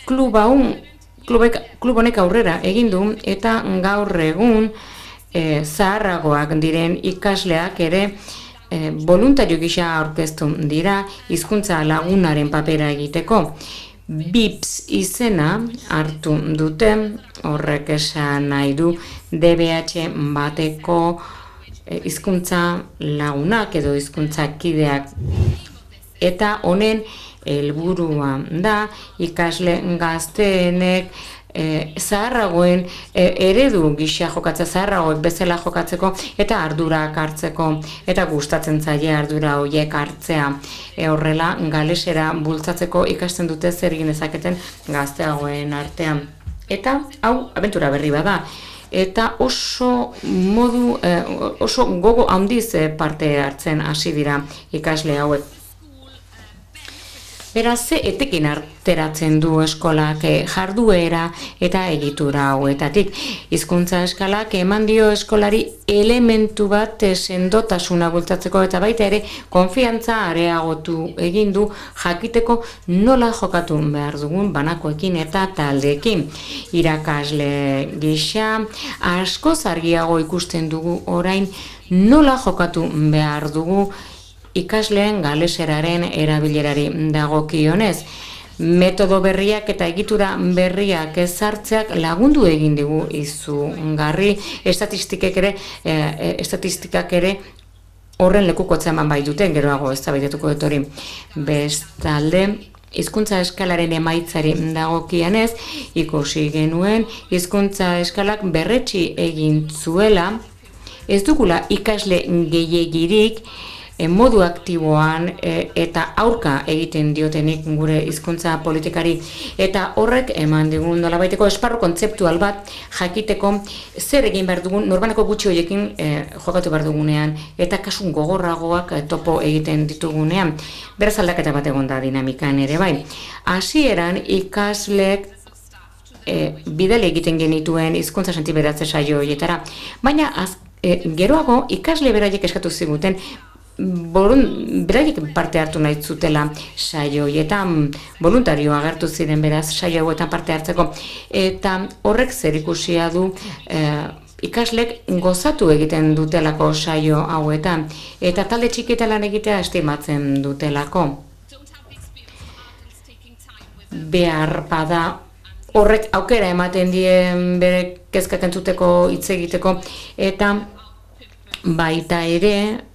klub honek aurrera egin du eta gaur egun zaharragoak diren ikasleak ere voluntario gisa aurkeztu dira hizkuntza lagunaren papera egiteko. BIPS izena hartu dute, horrek esan nahi du DBH bateko hizkuntza lagunak edo hizkuntza kideak. Eta honen helburua da ikasle gazteenek zaharragoen eredu gisa jokatzea, zaharragoek bezala jokatzeko eta ardurak hartzeko eta gustatzen zaie ardura horiek hartzea. Horrela galesera bultzatzeko ikasten dute zer egin dezaketen gazteagoen artean. Eta hau abentura berri bada. Eta oso gogo handiz parte hartzen hasi dira ikasle hauek. Beraz, ze etekin arteratzen du eskolak jarduera eta egitura hauetatik. Hizkuntza eskalak eman dio eskolari elementu bat sendotasuna bultzatzeko eta baita ere konfiantza areagotu egin du jakiteko nola jokatu behar dugun banakoekin eta taldeekin. Irakasle gisa askoz argiago ikusten dugu orain nola jokatu behar dugu ikasleen galeseraren erabilerari dagokionez. Metodo berriak eta egitura berriak ezartzeak lagundu egin digu izugarri, estatistikak ere horren lekukotza eman bai duten, geroago eztabaidatuko dut hori. Bestalde, hizkuntza eskalaren emaitzari dagokionez, ikusi genuen hizkuntza eskalak berretsi egin zuela, ez dugula ikasle gehiegirik modu aktiboan eta aurka egiten diotenik gure hizkuntza politikari eta horrek eman digun nolabaiteko esparru kontzeptual bat jakiteko zer egin behar dugun norbanako gutxi horiekin jokatu behar dugunean eta kasun gogorragoak topo egiten ditugunean. Beraz aldaketa bat egon da dinamikan ere bai. Hasieran ikasleek bidale egiten genituen hizkuntza sentiberatze saio horietara, baina geroago ikasle beraiek eskatu ziguten beraiek parte hartu nahi zutela saio horietan, voluntario agertu ziren beraz saio hauetan parte hartzeko eta horrek zerikusia du ikaslek gozatu egiten dutelako saio hauetan eta talde txikietan lan egitea estimatzen dutelako. Behar bada horrek aukera ematen dien bere kezkak entzuteko hitz egiteko eta baita ere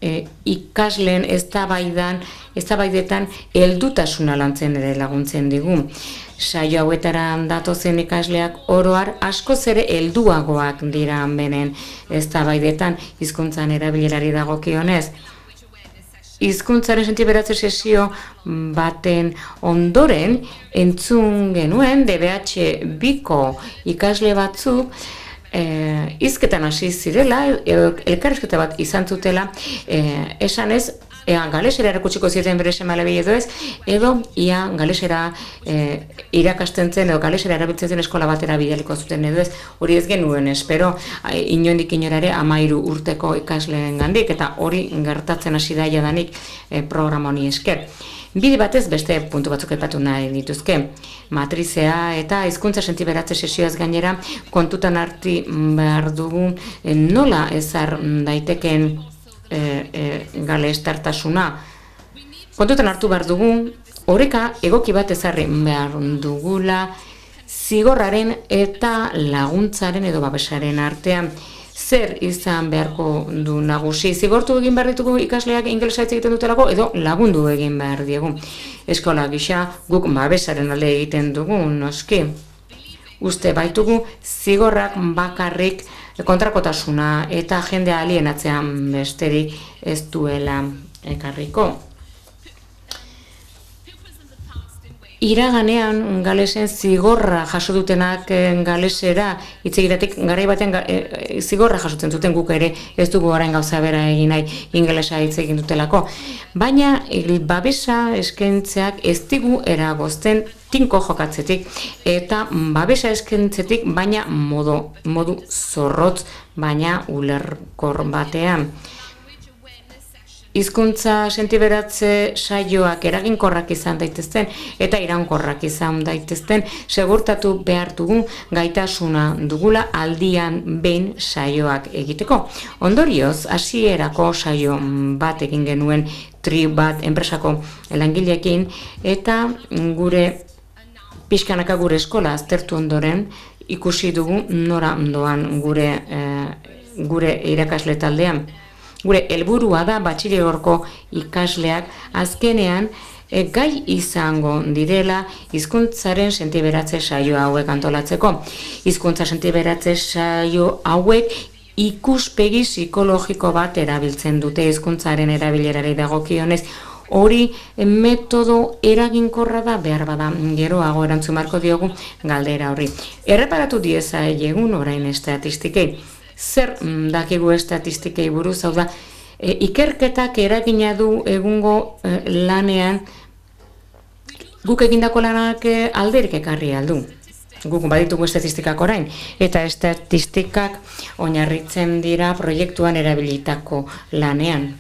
ikasleen eztabaidetan heldutasuna lantzen ere laguntzen digu. Saio hauetara datozen ikasleak oro har askoz ere helduagoak dira benen eztabaidetan hizkuntzan erabilerari dagokionez. Hizkuntzaren sentiberatze sesio baten ondoren entzun genuen DBH biko ikasle batzuk hizketan hasi zirela, elkarrizketa bat izan zutela, esanez, ea galesera erakutsiko zieten bere seme-alabei edo ez, edo ia galesera irakasten zen edo galesera erabiltzen zen eskola batera bidaliko zuten edo ez, hori ez genuen espero, inondik inorare 13 urteko ikasleen gandik, eta hori gertatzen hasi da jadanik programa honi esker. Bide batez beste puntu batzuk aipatu nahi dituzke. Matrizea eta hizkuntza sentiberatze sesioaz gainera kontutan hartu behar dugu nola ezar daiteken galestartasuna. Kontutan hartu behar dugu oreka egoki bat ezarri behar dugula zigorraren eta laguntzaren edo babesaren artean. Zer izan beharko du nagusi? Zigortu egin behar ditugu ikasleak ingelesa hitz egiten dutelako edo lagundu egin behar diegu. Eskola gisa guk babesaren alde egiten dugu, noski. Uste baitugu zigorrak bakarrik kontrakotasuna eta jendea alienatzean besterik ez duela ekarriko. iraganean galesen zigorra jaso dutenak galesera hitz egitetik garai batean zigorra jasotzen zuten, guk ere ez dugu orain gauza bera egin nahi ingelesa hitz egin dutelako. Baina babesa eskentzeak ez digu eragozten tinko jokatzetik eta babesa eskentzetik baina modu zorrotz baina ulerkor batean. Hizkuntza sentiberatze saioak eraginkorrak izan daitezten eta iraunkorrak izan daitezten segurtatu behar dugun gaitasuna dugula aldian behin saioak egiteko. Ondorioz, hasierako saio bat egin genuen bat enpresako langileekin eta pixkanaka gure eskola aztertu ondoren ikusi dugu nora doan gure irakasle taldean. Gure helburua da batxilergoko ikasleak azkenean gai izango direla hizkuntzaren sentiberatze saio hauek antolatzeko. Hizkuntza sentiberatze saio hauek ikuspegi psikologiko bat erabiltzen dute hizkuntzaren erabilerari dagokionez. Hori metodo eraginkorra da behar bada geroago erantzun beharko diogu galdera horri. Erreparatu diezaiegun orain estatistikei. Zer dakigu estatistikei buruz, hau da, ikerketak eragina du egungo lanean guk egindako lanak alderik ekarri aldu. Guk baditugu estatistikak orain, eta estatistikak oinarritzen dira proiektuan erabilitako lanean.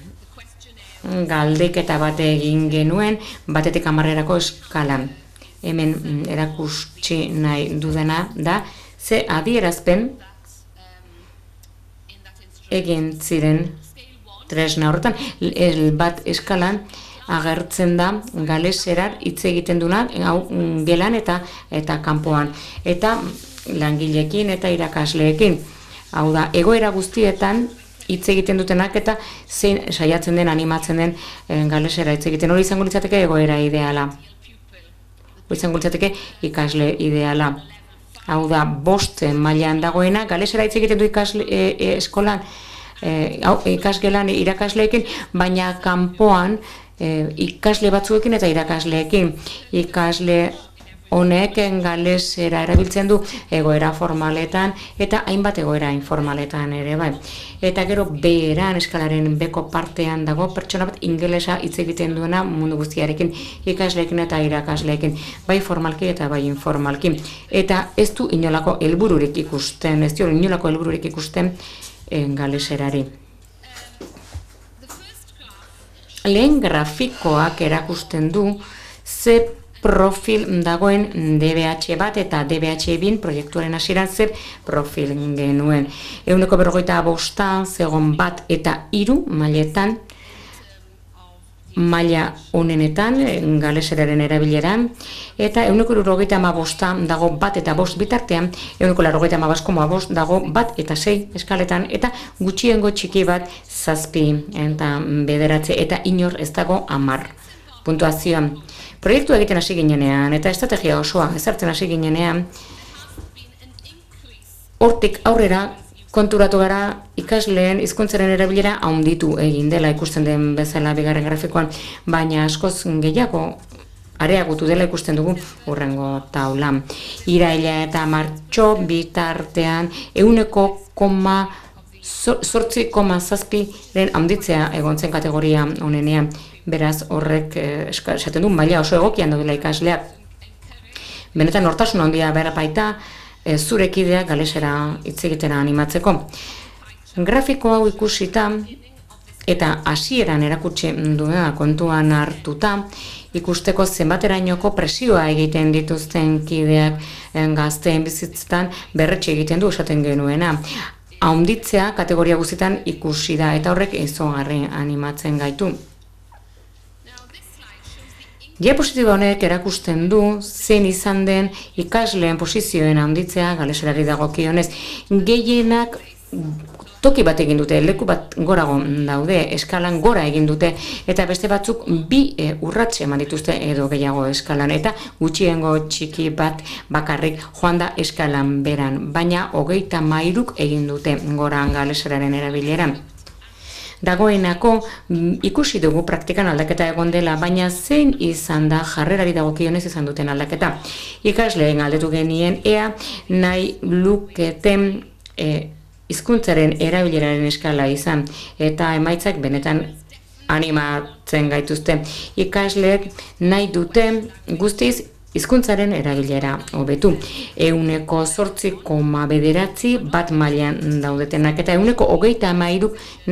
Galdeketa bat egin genuen, batetik 10erako eskalan. Hemen erakutsi nahi dudana da, ze adierazpen egin ziren tresna horretan, bat eskalan agertzen da galeserar hitz egiten duna gelan eta kanpoan eta langileekin eta irakasleekin. Hau da, egoera guztietan hitz egiten dutenak eta zein saiatzen den animatzen den galesera hitz egiten. Hori izango litzateke egoera ideala. Hori izango litzateke ikasle ideala. Hau da, 5 mailan dagoena, galesera hitz egiten du eskolan, ikasgelan irakasleekin, baina kanpoan ikasle batzuekin eta irakasleekin. Ikasle honek galesera erabiltzen du egoera formaletan eta hainbat egoera informaletan ere bai. Eta gero beheran eskalaren beko partean dago pertsona bat ingelesa hitz egiten duena mundu guztiarekin, ikasleekin eta irakasleekin, bai formalki eta bai informalki. Eta ez du inolako helbururik ikusten, galeserari. Lehen grafikoak erakusten du ze profil dagoen DBH bat eta DBH bin proiektuaren hasieran zer profil genuen. 45 zegoen 1 eta 3 mailetan, maila honenetan galeseraren erabileran, eta 175 dago 1 eta 5 bitartean, 185,5 dago 1 eta 6 eskaletan, eta gutxiengo txiki bat 7 eta 9 eta inor ez dago 10 puntuazioan. Proiektu egiten hasi ginenean eta estrategia osoa ezartzen hasi ginenean, hortik aurrera konturatu gara ikasleen hizkuntzaren erabilera handitu egin dela ikusten den bezala bigarren grafikoan, baina askoz gehiago areagotu dela ikusten dugu hurrengo taulan. Iraila eta martxo bitartean 8,7ren handitzea egon zen kategoria honenean. Beraz, horrek esaten du maila oso egokian daudela ikasleak. Benetan nortasun handia behar baita zure kideak galesera hitz egitera animatzeko. Grafiko hau ikusita eta hasieran erakutsi duena kontuan hartuta, ikusteko zenbaterainoko presioa egiten dituzten kideak gazteen bizitzetan berretsi egiten du esaten genuena. Handitzea kategoria guztietan ikusi da eta horrek izugarri animatzen gaitu. Diapositiba honek erakusten du zein izan den ikasleen posizioen handitzea galeserari dagokionez. Gehienak toki bat egin dute, leku bat gorago daude, eskalan gora egin dute, eta beste batzuk 2 urratxe eman dituzte edo gehiago eskalan, eta gutxiengo txiki bat bakarrik joan da eskalan beran, baina 33 egin dute gora galeseraren erabileran. Dagoenako ikusi dugu praktikan aldaketa egon dela, baina zein izan da jarrerari dagokionez izan duten aldaketa. Ikasleen galdetu genien ea nahi luketen hizkuntzaren erabileraren eskala izan, eta emaitzak benetan animatzen gaituzte. Ikasleek nahi dute guztiz hizkuntzaren erabilera hobetu. 8,9 bat mailan daudetenak, eta 33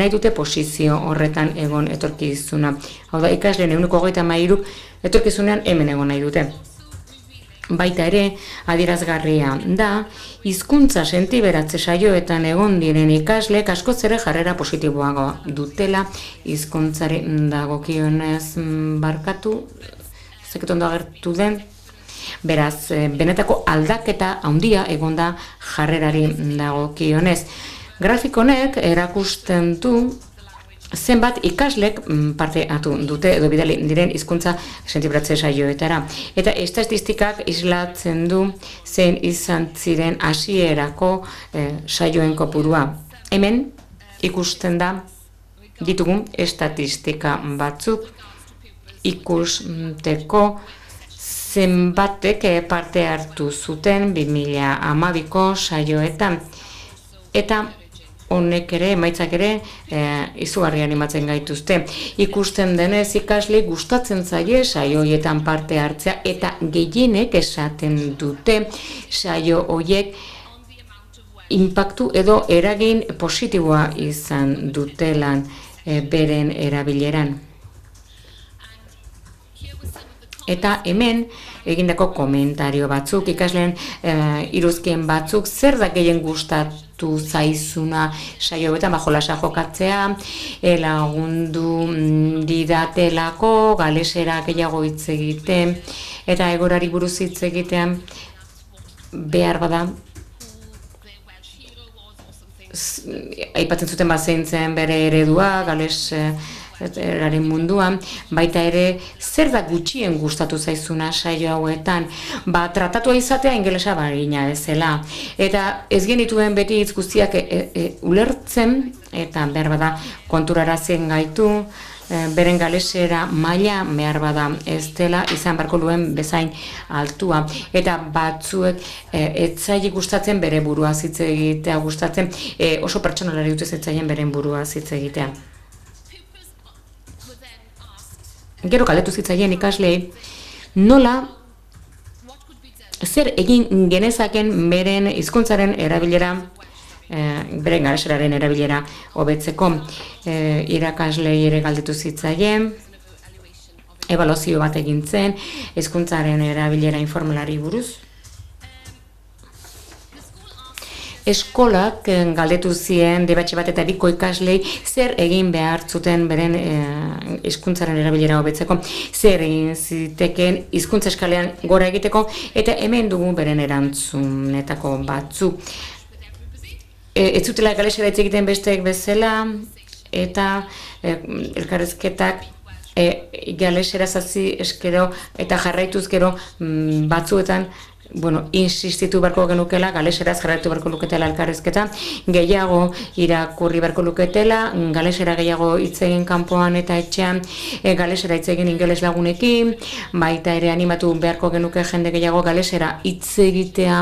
nahi dute posizio horretan egon etorkizuna. Hau da, ikasleen 33 etorkizunean hemen egon nahi dute. Baita ere, adierazgarria da, hizkuntza sentiberatze saioetan egon diren ikasleek askoz ere jarrera positiboago dutela, hizkuntzari dagokionez barkatu, zeketu ondo agertu den. Beraz, benetako aldaketa handia egon da jarrerari dagokionez. Grafikonek erakusten du zenbat ikaslek parte hartu dute edo bidali diren hizkuntza sentiberatze saioetara. Eta estatistikak islatzen du zein izan ziren hasierako saioen kopurua. Hemen ikusten da ditugun estatistika batzuk ikusteko zenbatek parte hartu zuten 2012ko saioetan. Eta honek ere, emaitzak ere, izugarri animatzen gaituzte. Ikusten denez ikasle gustatzen zaie saioietan parte hartzea, eta gehienek esaten dute saio horiek inpaktu edo eragin positiboa izan dutelan beren erabileran. Eta hemen egindako komentario batzuk, ikasleen iruzkien batzuk, zer da gehien gustatu zaizuna saio hauetan jolasa jokatzea, lagundu didatelako, galesera gehiago hitz egiten, eta egorari buruz hitz egitean behar bada, aipatzen zuten zein zen bere eredua, galesaren munduan, baita ere zer da gutxien gustatu zaizuna saio hauetan, tratatua izatea ingelesa barina ezela, eta ez genituen beti hitz guztiak ulertzen, eta behar bada konturarazten gaitu, beren galesera maila behar bada ez dela izan barko luen bezain altua, eta batzuek etzaile gustatzen bere burua hitz egitea gustatzen, oso pertsonalari dute etzaien beren burua hitz egitea. Gero galdetu zitzaien ikaslei nola zer egin genezaken beren hizkuntzaren erabilera, beren galeseraren erabilera hobetzeko. Irakaslei ere galdetu zitzaien, ebaluazio bat egin zen hizkuntzaren erabilera informalari buruz. Eskolak galdetu zien debatxe bat eta biko ikaslei zer egin behar zuten beren hizkuntzaren erabilera hobetzeko, zer egin zitekeen hizkuntza eskalean gora egiteko, eta hemen dugu beren erantzunetako batzuk. Ez zutela galesera hitz egiten besteek bezala, eta elkarrezketak galesera zazi eskero eta jarraituz gero batzuetan insistitu barko genukela, galeseraz jarraitu barko luketela elkarrezketa, gehiago irakurri barko luketela, galesera gehiago hitz egin kanpoan eta etxean, galesera hitz egin ingeles lagunekin, baita ere animatu beharko genuke jende gehiago galesera hitz egitea,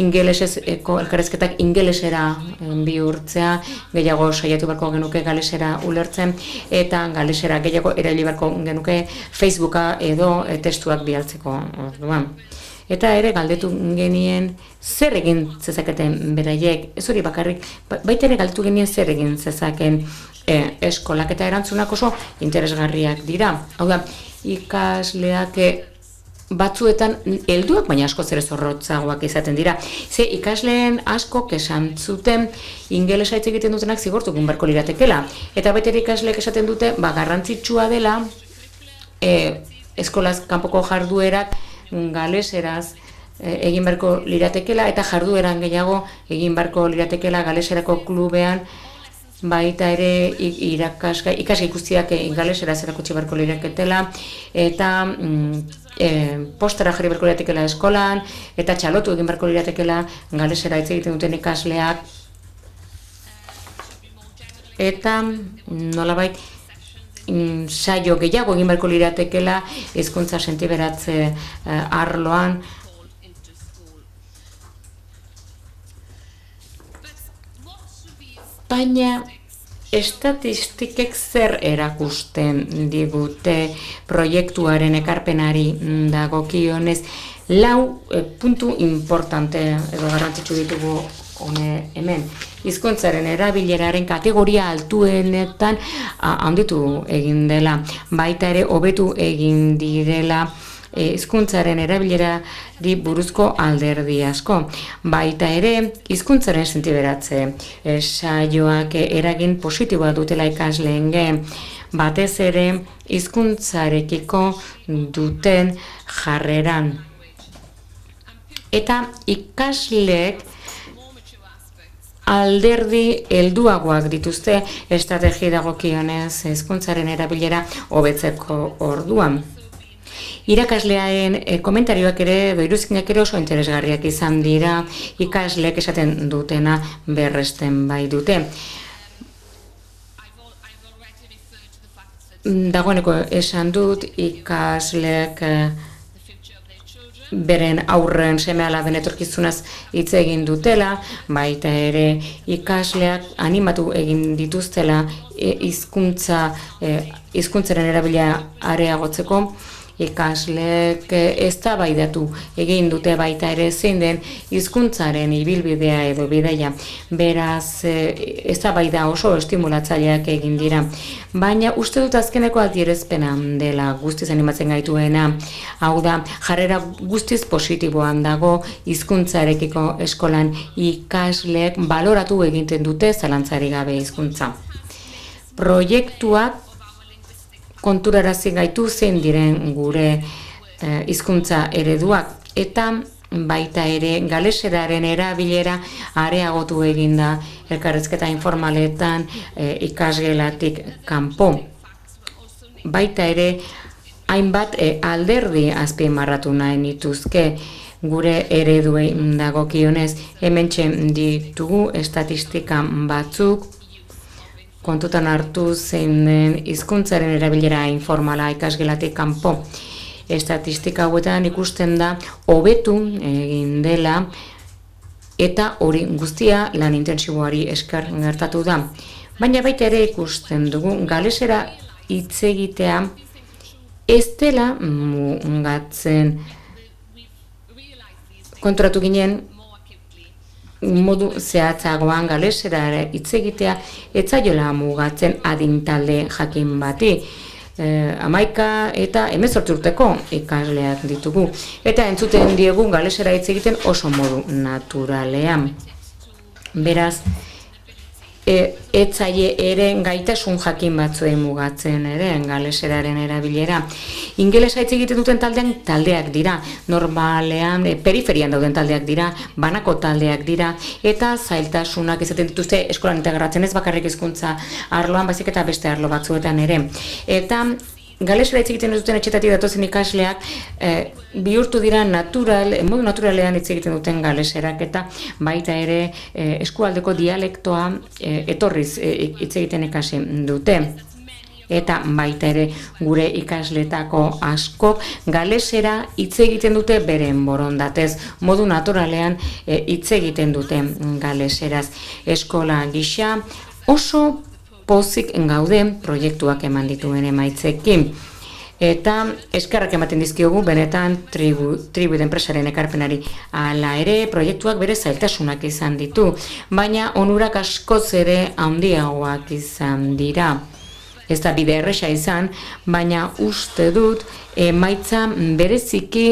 ingelesezko elkarrezketak ingelesera bihurtzea, gehiago saiatu barko genuke galesera ulertzen, eta galesera gehiago erabili barko genuke Facebooka edo testuak bidaltzeko orduan. Eta ere galdetu genien zer egin zezaketen beraiek, ez hori bakarrik, baita ere galdetu genien zer egin zezaken eskolak, eta erantzunak oso interesgarriak dira. Hau da, ikasleak batzuetan helduak, baina askoz ere zorrotzagoak izaten dira. Ze ikasleen askok esan zuten ingelesa hitz egiten dutenak zigortukun beharko liratekela. Eta baita ere ikasleek esaten dute, garrantzitsua dela eskolaz kanpoko jarduerak galeseraz egin beharko liratekela, eta jardueran gehiago egin beharko liratekela galeserako klubean, baita ere ikasgai guztiak galeseraz erakutsi beharko liraketela, eta postera jarri beharko liratekela eskolan, eta txalotu egin beharko liratekela galesera hitz egiten duten ikasleak. eta nolabait saio gehiago egin beharko liratekela hizkuntza sentiberatze arloan. Baina estatistikek zer erakusten digute proiektuaren ekarpenari dagokionez, 4 puntu importante edo garrantzitsu ditugu hemen. Hizkuntzaren erabileraren kategoria altuenetan handitu egin dela, baita ere hobetu egin direla hizkuntzaren erabilerari buruzko alderdi asko. Baita ere, hizkuntzaren sentiberatze saioak eragin positiboa dutela ikasleengan, batez ere hizkuntzarekiko duten jarreran. Eta ikasleek alderdi helduagoak dituzte estrategi dagokionez hizkuntzaren erabilera hobetzeko orduan. Irakaslearen komentarioak ere, iruzkinak ere oso interesgarriak izan dira, ikasleek esaten dutena berresten bai dute. Dagoeneko esan dut, ikasleek beren aurren seme-alaben etorkizunaz hitz egin dutela, baita ere ikasleak animatu egin dituztela hizkuntzaren erabilera areagotzeko. Ikasleek eztabaidatu egin dute baita ere zein den hizkuntzaren ibilbidea edo bidaia. Beraz, eztabaida oso estimulatzaileak egin dira. Baina uste dut azkeneko adierazpena dela guztiz animatzen gaituena. Hau da, jarrera guztiz positiboan dago hizkuntzarekiko eskolan ikasleek baloratu egiten dute zalantzarik gabe hizkuntza. Proiektuak konturarazi gaitu zein diren gure hizkuntza ereduak eta baita ere galeseraren erabilera areagotu eginda elkarrizketa informaletan ikasgelatik kanpo. Baita ere hainbat alderdi azpimarratu nahi nituzke gure ereduei dagokionez, hementxe ditugu estatistika batzuk kontutan hartu zein den hizkuntzaren erabilera informala ikasgelatik kanpo. Estatistika hauetan ikusten da hobetu egin dela eta hori guztia lan intentsiboari esker gertatu da. Baina baita ere ikusten dugu galesera hitz egitea ez dela mugatzen. Konturatu ginen modu zehatzagoan galesera hitz egitea etzaiola mugatzen adin talde jakin bati. 11 eta 18 urteko ikasleak ditugu. Eta entzuten diegu galesera hitz egiten oso modu naturalean. Beraz, etzaile ere gaitasun jakin batzuei mugatzen ere galeseraren erabilera. Ingelesa hitz egiten duten taldeak dira, normalean periferian dauden taldeak dira, banako taldeak dira, eta zailtasunak izaten dituzte eskolan integratzen ez bakarrik hizkuntza arloan, baizik eta beste arlo batzuetan ere. Eta galesera hitz egiten duten etxetatik datozen ikasleak bihurtu dira modu naturalean hitz egiten duten galeserak eta baita ere eskualdeko dialektoa etorriz hitz egiten ikasi dute. Eta baita ere gure ikasletako askok galesera hitz egiten dute beren borondatez, modu naturalean hitz egiten dute galeseraz. Eskola gisa oso pozik gaude proiektuak eman dituen emaitzekin. Eta eskerrak ematen dizkiogu benetan tribu enpresaren ekarpenari. Hala ere, proiektuak bere zailtasunak izan ditu, baina onurak askoz ere handiagoak izan dira. Ez da bide erresa izan, baina uste dut emaitza bereziki,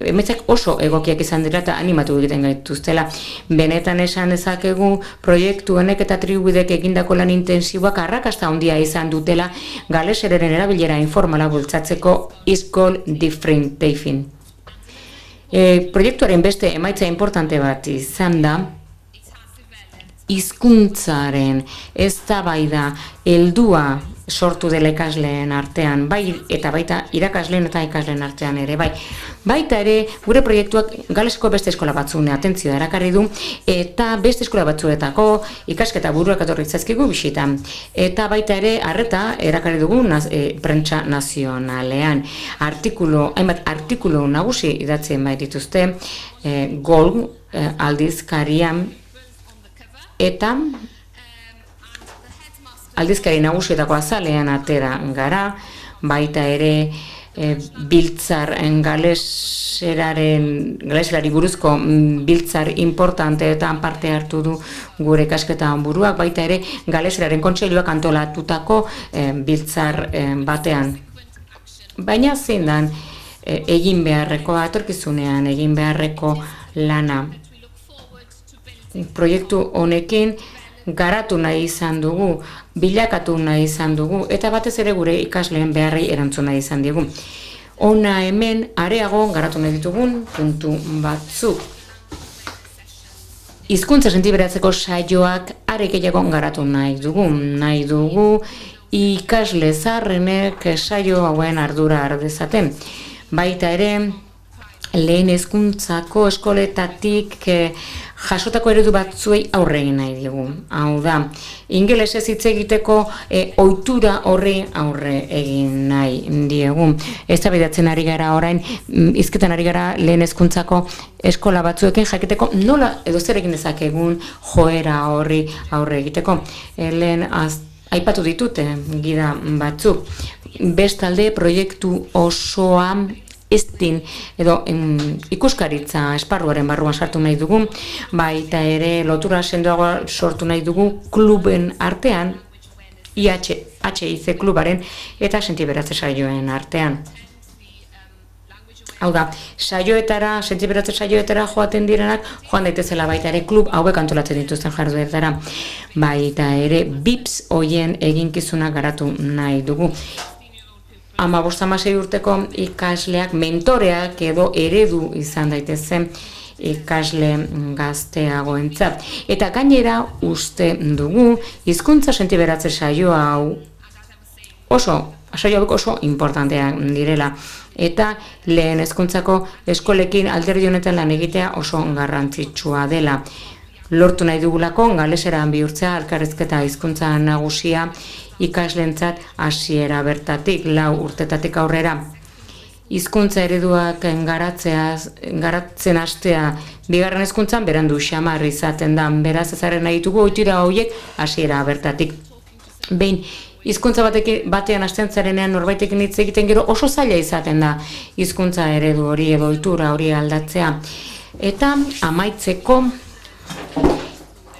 emaitzak oso egokiak izan dira eta animatu egiten gaituztela. Benetan esan dezakegu proiektu honek eta tribudek egindako lan intensiboak arrakasta handia izan dutela galeseraren erabilera informala bultzatzeko Eskol Differentiefen. Proiektuaren beste emaitza importante bat izan da, hizkuntzaren eztabaida heldua sortu dela ikasleen artean, bai eta baita irakasleen eta ikasleen artean ere, bai. Baita ere, gure proiektuak Galesko beste eskola batzune atentzioa erakarri du, eta beste eskola batzuetako ikasketa buruak etorri zaizkigu bisitan. Eta baita ere, arreta erakarri dugu prentsa nazionalean. Hainbat artikulu nagusi idatzen baitituzte, Gol aldizkarian, eta aldizkari nagusietako azalean atera gara, baita ere biltzar galeserari buruzko biltzar importanteetan parte hartu du gure ikasketa buruak, baita ere galeseraren kontseiluak antolatutako biltzar batean. Baina zein dan egin beharrekoa, etorkizunean egin beharreko lana. Proiektu honekin garatu nahi izan dugu, bilakatu nahi izan dugu, eta batez ere gure ikasleen beharrei erantzun nahi izan digu. Hona hemen areago garatu nahi ditugun puntu batzuk. Hizkuntza sentiberatzeko saioak are gehiago garatu nahi dugu ikasle zaharrenek saio hauen ardura har dezaten. Baita ere, lehen hezkuntzako eskoletatik jasotako eredu batzuei aurre egin nahi digu. Hau da, ingelesez hitz egiteko ohitura horri aurre egin nahi diegu. Eztabaidatzen ari gara orain, hizketan ari gara lehen hezkuntzako eskola batzuekin jakiteko nola edo zer egin dezakegun joera horri aurre egiteko. Lehen aipatu ditute gida batzuk. Bestalde proiektu osoa edo ikuskaritza esparruaren barruan sartu nahi dugu, baita ere lotura sendoagoa sortu nahi dugu kluben artean, HIC klubaren eta sentiberatze saioen artean. Hau da, sentiberatze saioetara joaten direnak, joan daitezela baita ere klub hauek antolatzen dituzten jarduetara. Baita ere BIPS hoien eginkizunak garatu nahi dugu. 15-16 urteko ikasleak mentoreak edo eredu izan daitezen ikasle gazteagoentzat. Eta gainera uste dugu hizkuntza sentiberatze saio hauek oso importanteak direla. Eta lehen hezkuntzako eskolekin alderdi honetan lan egitea oso garrantzitsua dela. Lortu nahi dugulako galeseran bihurtzea elkarrizketa hizkuntza nagusia ikaslentzat hasiera bertatik, 4 urtetatik aurrera. Hizkuntza ereduak garatzen hastea bigarren hezkuntzan berandu xamar izaten da, beraz ezarri nahi ditugu ohitura horiek hasiera bertatik. Behin hizkuntza batean hasten zarenean norbaitekin hitz egiten gero oso zaila izaten da hizkuntza eredu hori edo ohitura hori aldatzea. Eta amaitzeko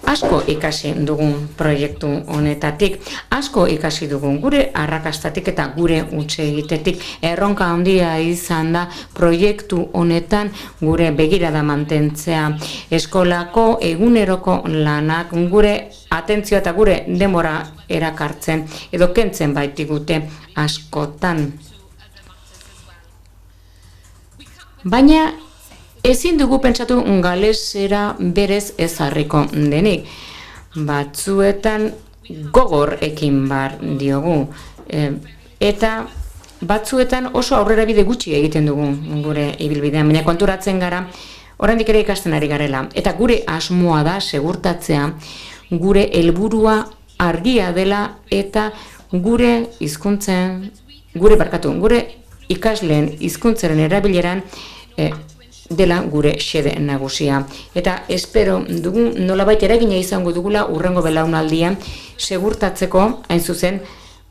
asko ikasi dugun proiektu honetatik, asko ikasi dugun gure arrakastatik eta gure huts egitetik. Erronka handia izan da proiektu honetan gure begirada mantentzea, eskolako eguneroko lanak gure atentzioa eta gure denbora erakartzen edo kentzen baitigute askotan. Baina ezin dugu pentsatu galesera berez ezarriko denik. Batzuetan gogor ekin bar diogu. Eta batzuetan oso aurrerabide gutxi egiten dugu gure ibilbidean. Baina konturatzen gara, oraindik ere ikasten ari garela. Eta gure asmoa da segurtatzea gure helburua argia dela eta gure ikasleen hizkuntzaren erabileran dela gure xede nagusia. Eta espero dugu nolabait eragina izango dugula urrengo belaunaldian segurtatzeko, hain zuzen,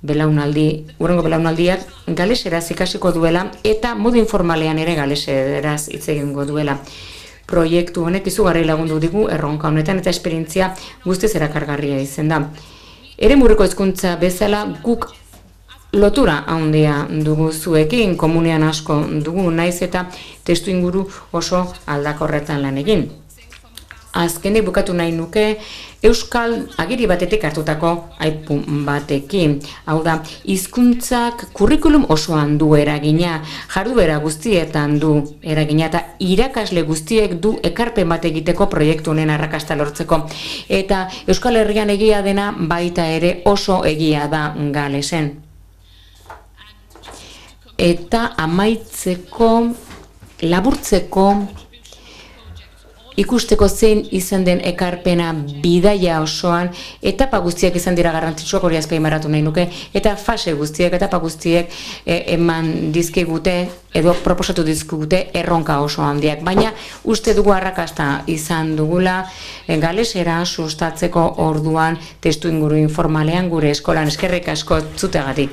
urrengo belaunaldiak galeseraz ikasiko duela eta modu informalean ere galeseraz hitz egingo duela. Proiektu honek izugarri lagundu digu erronka honetan eta esperientzia guztiz erakargarria izan da. Eremurreko hizkuntza bezala guk lotura handia dugu zuekin, komunean asko dugu naiz eta testu inguru oso aldakorretan lan egin. azkenik bukatu nahi nuke euskal agiri batetik hartutako aipu batekin. Hau da, hizkuntzak kurrikulum osoan du eragina, jarduera guztietan du eragina, eta irakasle guztiek du ekarpen bat egiteko proiektu honen arrakasta lortzeko. Eta Euskal Herrian egia dena baita ere oso egia da Galesen. Eta amaitzeko, laburtzeko, ikusteko zein izan den ekarpena bidaia osoan, etapa guztiak izan dira garrantzitsuak, hori azpimarratu nahi nuke, eta fase guztiek, etapa guztiek eman dizkigute, edo proposatu dizkigute erronka oso handiak. Baina uste dugu arrakasta izan dugula galesera sustatzeko orduan testu inguru informalean gure eskolan. Eskerrik asko zutegatik.